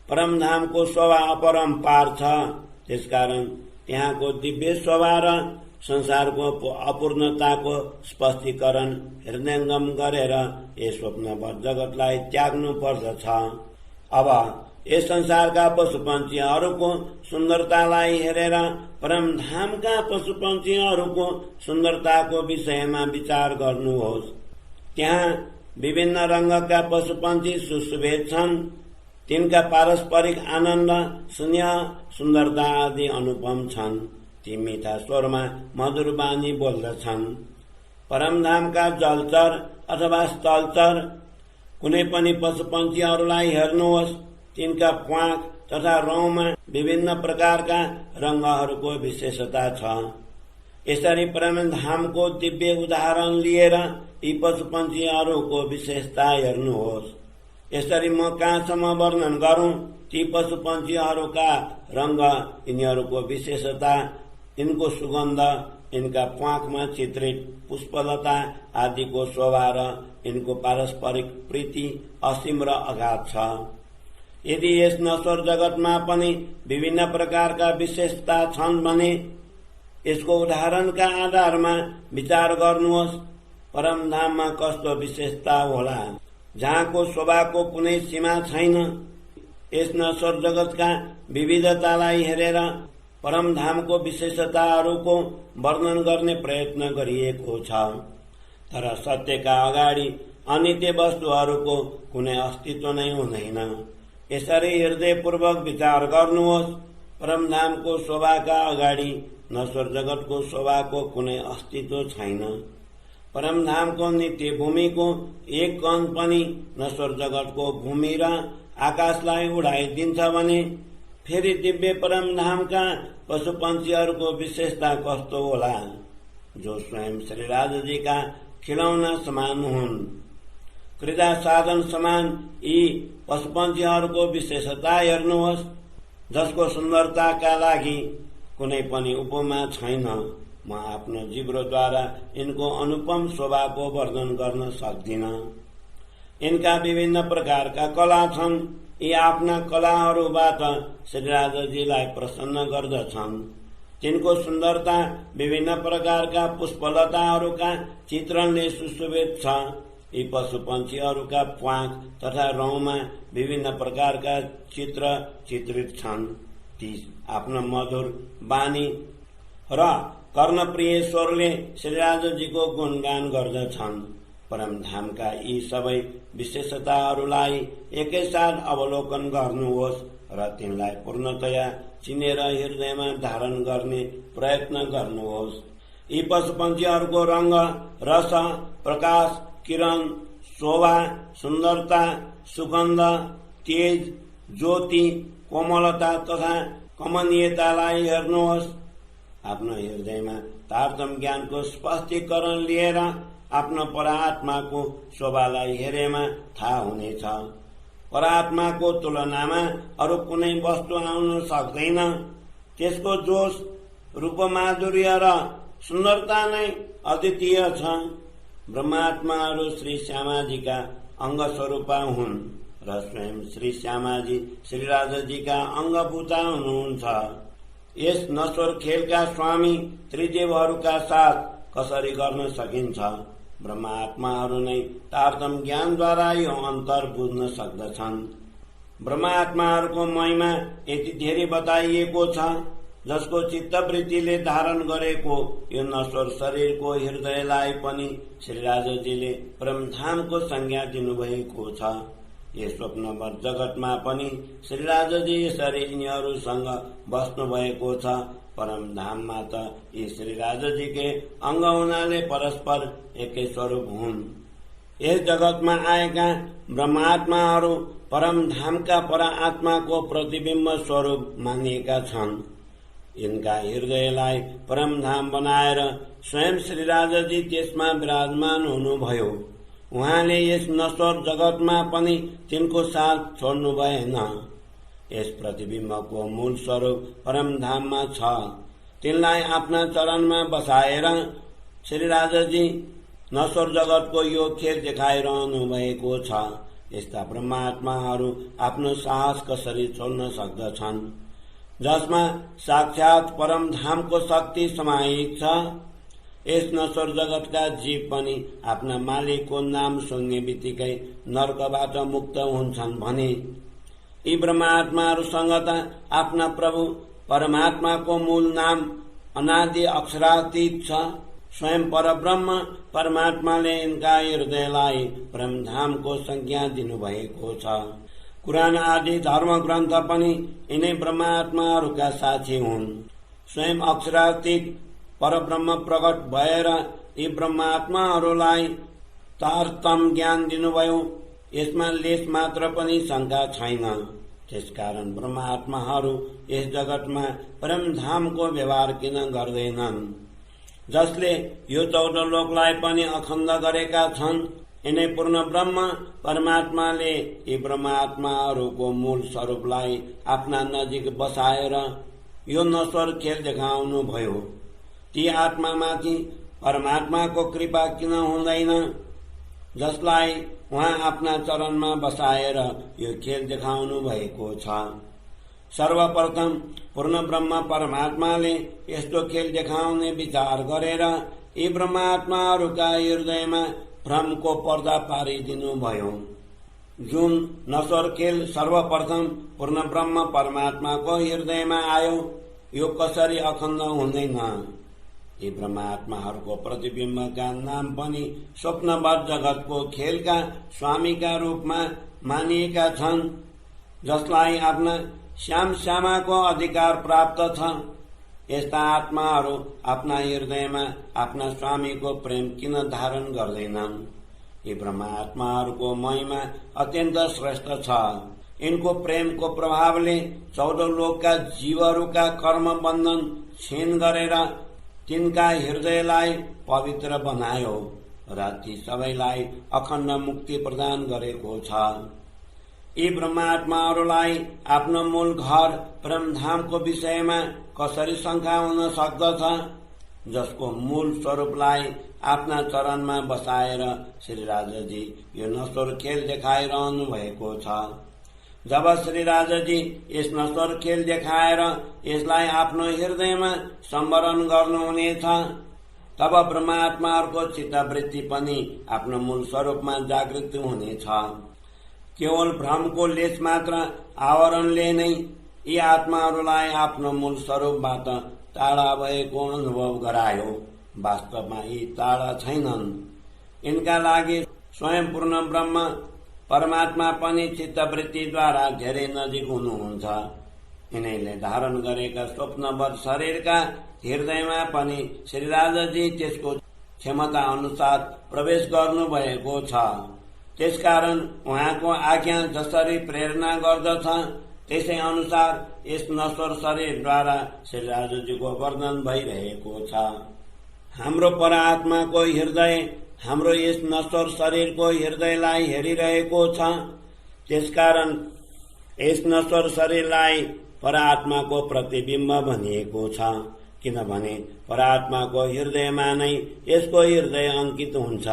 परमधामको शोभा अपरम्पार छ। त्यसकारण त्यहाँको दिव्य शोभा र संसारको अपूर्णताको स्पष्टीकरण हृदयंगम गरेर यस स्वप्नवत जगतलाई त्याग्नु पर्दछ। अब यस संसारका पशु पन्छीहरूको सुन्दरतालाई हेरेर परमधामका पशु पन्छीहरूको सुन्दरताको विषयमा विचार गर्नुहोस्। त्यहाँ विभिन्न रंगका पशु पन्छी सुशोभित छन्। तिनका पारस्परिक आनन्द, स्नेह, सुन्दरता आदि अनुपम छन्। ती मिठा स्वरमा मधुर बानी बोल्दछन्। परमधामका जलचर अथवा स्थलचर कुनै पनि पशु पन्छीहरूलाई हेर्नुहोस्, तिनका प्वाख तथा रौँमा विभिन्न प्रकारका रंगहरूको विशेषता छ। यसरी परमधामको दिव्य उदाहरण लिएर यी पशुपन्छीहरूको विशेषता हेर्नुहोस्। यसरी म कहाँसम्म वर्णन गरौं ती पशुपन्छीहरूका रंग, यिनीहरूको विशेषता, यिनको सुगन्ध, यिनका प्वाखमा चित्रित पुष्पलता आदिको शोभा र यिनको पारस्परिक प्रीति असीम र अगाध छ। यदि यस नश्वर जगतमा पनि विभिन्न प्रकारका विशेषता छन् भने यसको उदाहरणका आधारमा विचार गर्नुहोस्। परमधाममा कस्तो विशेषता होला जहाँको शोभाको कुनै सीमा छैन। यस नश्वर जगतका विविधतालाई हेरेर परमधामको विशेषताहरूको वर्णन गर्ने प्रयत्न गरिएको छ। तर सत्यका अगाडि अनित्य वस्तुहरूको कुनै अस्तित्व नै हुँदैन। यसरी हृदयपूर्वक विचार गर्नुहोस्। परमधामको शोभाका अगाडि नश्वर जगतको शोभाको कुनै अस्तित्व छैन। परमधामको नित्य भूमिको एक कण पनि नश्वर जगतको भूमि र आकाशलाई उडाइदिन्छ भने फेरि दिव्य परमधामका पशुपन्छीहरूको विशेषता कस्तो होला, जो स्वयं श्रीराजजीका खिलौना समान हुन्। क्रीडा साधन समान यी पशुपन्छीहरूको विशेषता हेर्नुहोस्, जसको सुन्दरताका लागि कुनै पनि उपमा छैन। म आफ्नो जिब्रोद्वारा यिनको अनुपम शोभाको वर्णन गर्न सक्दिन। यिनका विभिन्न प्रकारका कला छन्। यी आफ्ना कलाहरूबाट श्रीराजजीलाई प्रसन्न गर्दछन्। तिनको सुन्दरता विभिन्न प्रकारका पुष्पलताहरूका चित्रणले सुशोभित छ। यी पशुपन्छीहरूका प्वाख तथा रौँमा विभिन्न प्रकारका चित्र चित्रित छन्। ती आफ्नो मधुर बानी र कर्णप्रिय स्वरले श्रीराजजीको गुणगान गर्दछन्। परमधामका यी सबै विशेषताहरूलाई एकैसाथ अवलोकन गर्नुहोस् र तिनलाई पूर्णतया चिनेर हृदयमा धारण गर्ने प्रयत्न गर्नुहोस्। यी पशुपन्छीहरूको रंग, रस, प्रकाश, किरण, शोभा, सुन्दरता, सुगन्ध, तेज, ज्योति, कोमलता तथा कमनीयतालाई हेर्नुहोस्। आफ्नो हृदयमा तारतम्य ज्ञानको स्पष्टीकरण लिएर आफ्नो परात्माको शोभालाई हेरेमा थाहा हुनेछ। परात्माको तुलनामा अरू कुनै वस्तु आउन सक्दैन। त्यसको जोश, रूपमाधुर्य र सुन्दरता नै अद्वितीय छ। ब्रह्मात्माहरू श्री श्यामाजीका अंग स्वरूप हुन् र स्वयं श्री श्यामाजी श्रीराजजीका अंगभूता हुनुहुन्छ। यस नश्वर खेलका स्वामी त्रिदेवहरूका साथ कसरी गर्न सकिन्छ? ब्रह्मात्माहरू नै तारतम्य ज्ञानद्वारा यो अन्तर बुझ्न सक्दछन्। ब्रह्मात्माहरूको महिमा यति धेरै बताइएको छ, जसको चित्तवृत्तिले धारण गरेको यो नश्वर शरीरको हृदयलाई पनि श्रीराजजीले परमधामको संज्ञा दिनुभएको छ। यस स्वप्नवर जगतमा पनि श्रीराजजी यसरी यिनीहरूसँग बस्नु भएको छ। परमधाममा त यी श्रीराजजीकै अंग हुनाले परस्पर एकै स्वरूप हुन्। यस जगतमा आएका ब्रह्मात्माहरू परमधामका परात्माको प्रतिबिम्ब स्वरूप मानिएका छन्। यिनका हृदयलाई परमधाम बनाएर स्वयं श्रीराजजी त्यसमा विराजमान हुनुभयो। उहाँले यस नश्वर जगतमा पनि तिनको साथ छोड्नु भएन। यस प्रतिबिम्बको मूल स्वरूप परमधाममा छ। तिनलाई आफ्ना चरणमा बसाएर श्रीराजजी नश्वर जगतको यो खेल देखाइरहनु भएको छ। यस्ता ब्रह्मात्माहरू आफ्नो साहस कसरी छोड्न सक्दछन्, जसमा साक्षात परमधामको शक्ति समाहित छ। यस नश्वर जगतका जीव पनि आफ्ना मालिकको नाम सुन्ने बित्तिकै नरकबाट मुक्त हुन्छन् भने यी ब्रह्मात्माहरूसँग त आफ्ना प्रभु परमात्माको मूल नाम अनादि अक्षरातीत छ। स्वयं परब्रह्म परमात्माले यिनका हृदयलाई परमधामको संज्ञा दिनुभएको छ। कुरान आदि धर्म ग्रन्थ पनि यिनै ब्रह्मात्माहरूका साक्षी हुन्। स्वयं अक्षरातीत परब्रह्म प्रकट भएर यी ब्रह्मात्माहरूलाई तारतम्य ज्ञान दिनुभयो। यसमा लेश मात्र पनि शंका छैन। त्यसकारण ब्रह्मात्माहरू यस जगतमा परमधामको व्यवहार किन गर्दैनन्? जसले यो 14 लोकलाई पनि अखण्ड गरेका छन्, यिनै पूर्ण ब्रह्म परमात्माले यी ब्रह्मात्माहरूको मूल स्वरूपलाई आफ्ना नजिक बसाएर यो नश्वर खेल देखाउनु भयो। ती आत्मामाथि परमात्माको कृपा किन हुँदैन, जसलाई उहाँ आफ्ना चरणमा बसाएर यो खेल देखाउनु भएको छ? सर्वप्रथम पूर्ण ब्रह्म परमात्माले यस्तो खेल देखाउने विचार गरेर यी ब्रह्मात्माहरूका हृदयमा भ्रमको पर्दा पारिदिनु भयो। जुन नश्वर खेल सर्वप्रथम पूर्ण ब्रह्म परमात्माको हृदयमा आयो, यो कसरी अखण्ड हुँदैन? यी ब्रह्मात्माहरूको प्रतिबिम्बका नाम पनि स्वप्नवत जगतको खेलका स्वामीका रूपमा मानिएका छन्, जसलाई आफ्ना श्यामको अधिकार प्राप्त छ। यस्ता आत्माहरू आफ्ना हृदयमा आफ्ना स्वामीको प्रेम किन धारण गर्दैनन्? यी ब्रह्मात्माहरूको महिमा अत्यन्त श्रेष्ठ छ। यिनको प्रेमको प्रभावले 14 लोकका जीवहरूका कर्म बन्धन क्षीण गरेर तिनका हृदयलाई पवित्र बनायो र ती सबैलाई अखण्ड मुक्ति प्रदान गरेको छ। यी ब्रह्मात्माहरूलाई आफ्नो मूल घर परमधामको विषयमा कसरी शंका हुन सक्दछ, जसको मूल स्वरूपलाई आफ्ना चरणमा बसाएर श्री राजाजी यो नश्वर खेल देखाइरहनु भएको छ। जब श्री राजाजी यस नश्वर खेल देखाएर यसलाई आफ्नो हृदयमा सम्वरण गर्नुहुनेछ, तब ब्रह्मात्माहरूको चित्तवृत्ति पनि आफ्नो मूल स्वरूपमा जागृत हुनेछ। केवल भ्रमको लेश मात्र आवरणले नै यी आत्माहरूलाई आफ्नो मूल स्वरूपबाट टाढा भएको अनुभव गरायो। वास्तवमा यी टाढा छैनन्। यिनका लागि स्वयं पूर्ण ब्रह्म परमात्मा पनि चित्तवृत्तिद्वारा धेरै नजिक हुनुहुन्छ। यिनैले धारण गरेका स्वप्नवत शरीरका हृदयमा पनि श्री राजाजी त्यसको क्षमता अनुसार प्रवेश गर्नुभएको छ। त्यसकारण उहाँको आज्ञा जसरी प्रेरणा गर्दछ, त्यसै अनुसार यस नश्वर शरीरद्वारा श्री राजाजीको वर्णन भइरहेको छ। हाम्रो परात्माको हृदय हाम्रो यस नश्वर शरीरको हृदयलाई हेरिरहेको छ। त्यसकारण यस नश्वर शरीरलाई परात्माको प्रतिबिम्ब भनिएको छ, किनभने परात्माको हृदयमा नै यसको हृदय अंकित हुन्छ।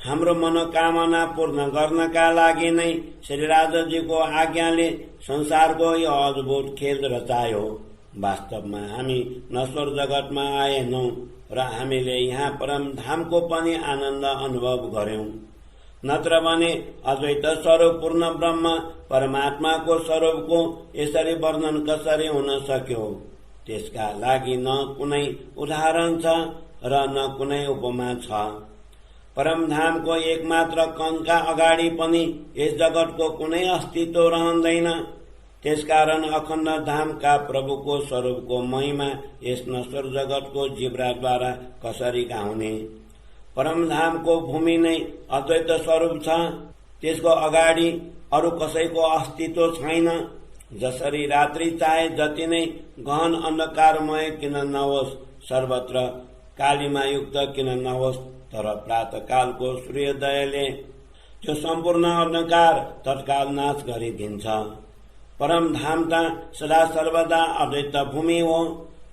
हाम्रो मनोकामना पूर्ण गर्नका लागि नै श्री राजाजीको आज्ञाले संसारको यो अद्भुत खेल रचायो। वास्तवमा हामी नश्वर जगतमा आएनौं र हामीले यहाँ परमधामको पनि आनन्द अनुभव गर्यौं। नत्र भने अद्वैत स्वरूप पूर्ण ब्रह्म परमात्माको स्वरूपको यसरी वर्णन कसरी हुन सक्यो? त्यसका लागि न कुनै उदाहरण छ र न कुनै उपमा छ। परमधामको एकमात्र कणका अगाडि पनि यस जगतको कुनै अस्तित्व रहँदैन। त्यसकारण अखण्ड धामका प्रभुको स्वरूपको महिमा यस नश्वर जगतको जिब्राद्वारा कसरी गाउने? परमधामको भूमि नै अद्वैत स्वरूप छ। त्यसको अगाडि अरू कसैको अस्तित्व छैन। जसरी रात्रि चाहे जति नै गहन अन्धकारमय किन नहोस्, सर्वत्र कालीमायुक्त किन नहोस्, तर प्रातःकालको सूर्योदयले त्यो सम्पूर्ण अन्धकार तत्काल नाश गरिदिन्छ। परमधाम त सदा सर्वदा अद्वैत भूमि हो।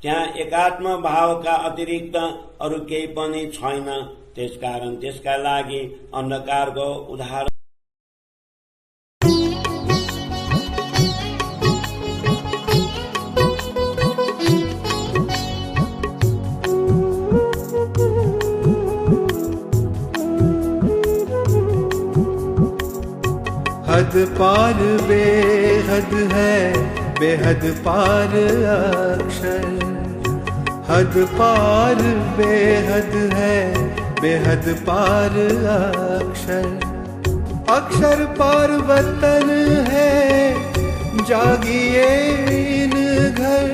त्यहाँ एकात्म भावका अतिरिक्त अरू केही पनि छैन। त्यसकारण त्यसका लागि अन्धकारको उदाहरण हद पार बेहद है, बेहद पार अक्षर। हद पार बेहद है, बेहद पार अक्षर। अक्षर पार वतन है, जागिए इन घर।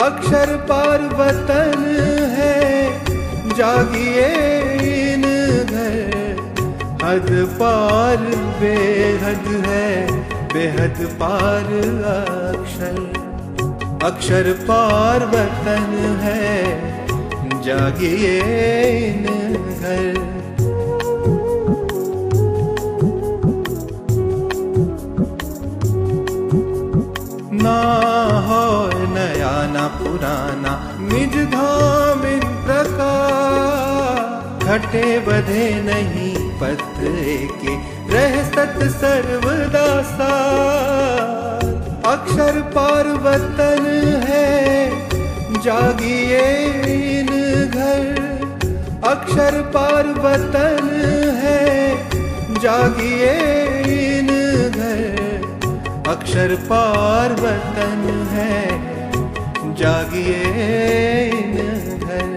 अक्षर पार वतन है, जागिए इन घर। हद पार बेहद है, बेहद पार अक्षर, अक्षर पार वतन है, जागिए इन घर। ना हो नया ना पुराना निज धाम इन प्रकार, घटे बधे नहीं पत्र के रह सत सर्वदा सार। अक्षर पार वतन है, जागिए इन घर, अक्षर पार वतन है, जागिए इन घर। अक्षर पार वतन है, जागिए इन घर।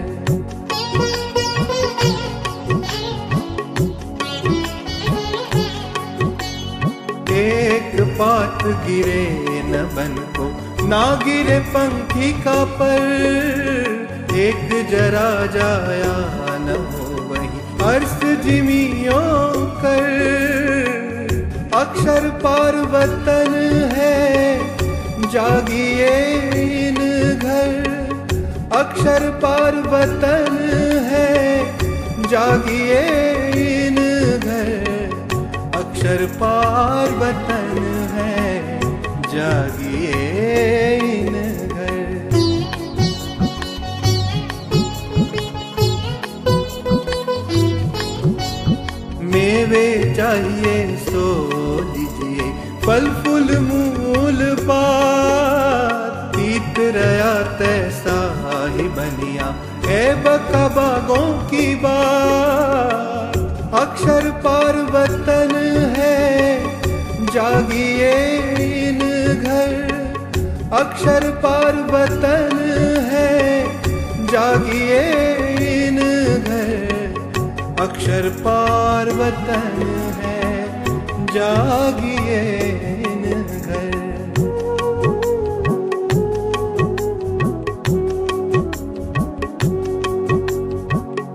एक पात गिरे न बन को, ना गिरे पंखी का पर, एक जरा जाया न हो वही अर्श जिमियों कर। अक्षर पार वतन है, जागिए इन घर, अक्षर पार वतन है, जागिए इन घर। अक्षर पार वतन है, जागिए इन घर। मेवे चाहिए सो लीजिए, फल फूल मूल पात, तीत रया तैसा ही बनिया है बका बागों की बात। अक्षर पार वतन है, जागिए इन घर, अक्षर पार वतन है, जागिए इन घर। अक्षर पार वतन है, जागिए इन घर।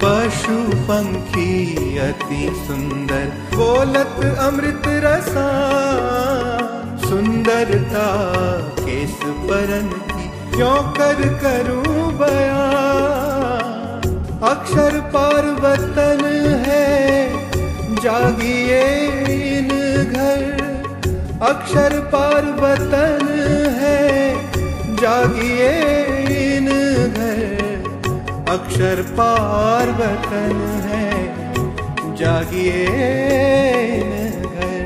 पशु पंखी अति सुंदर, बोलत अमृत रसा, सुंदरता केस परन की क्यों कर करूं बयां। अक्षर पार वतन है, जागिए इन घर, अक्षर पार वतन है, जागिए इन घर। अक्षर पार वतन है, जागिए इन घर।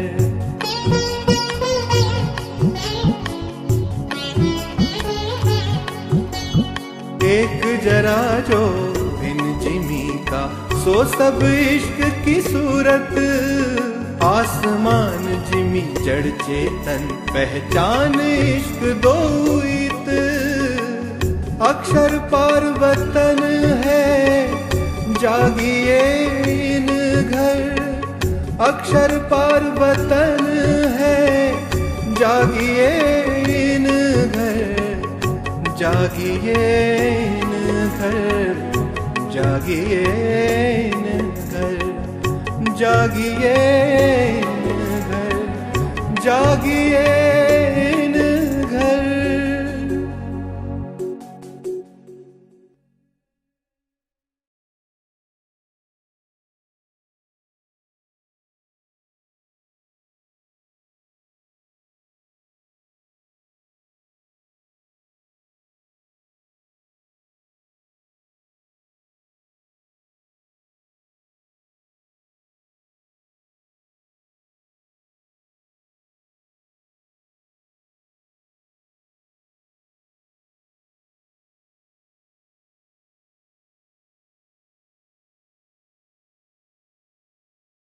एक जरा जो जिमी का, सो सब इश्क की सूरत, आसमान जिमी जड़ चेतन, पहचान इश्क दो इत। अक्षर पार वतन है, जागिए इन घर, अक्षर पार वतन है, जागिए इन घर। जागिए इन घर, जागिए इन घर, जागिए इन घर, जागिए।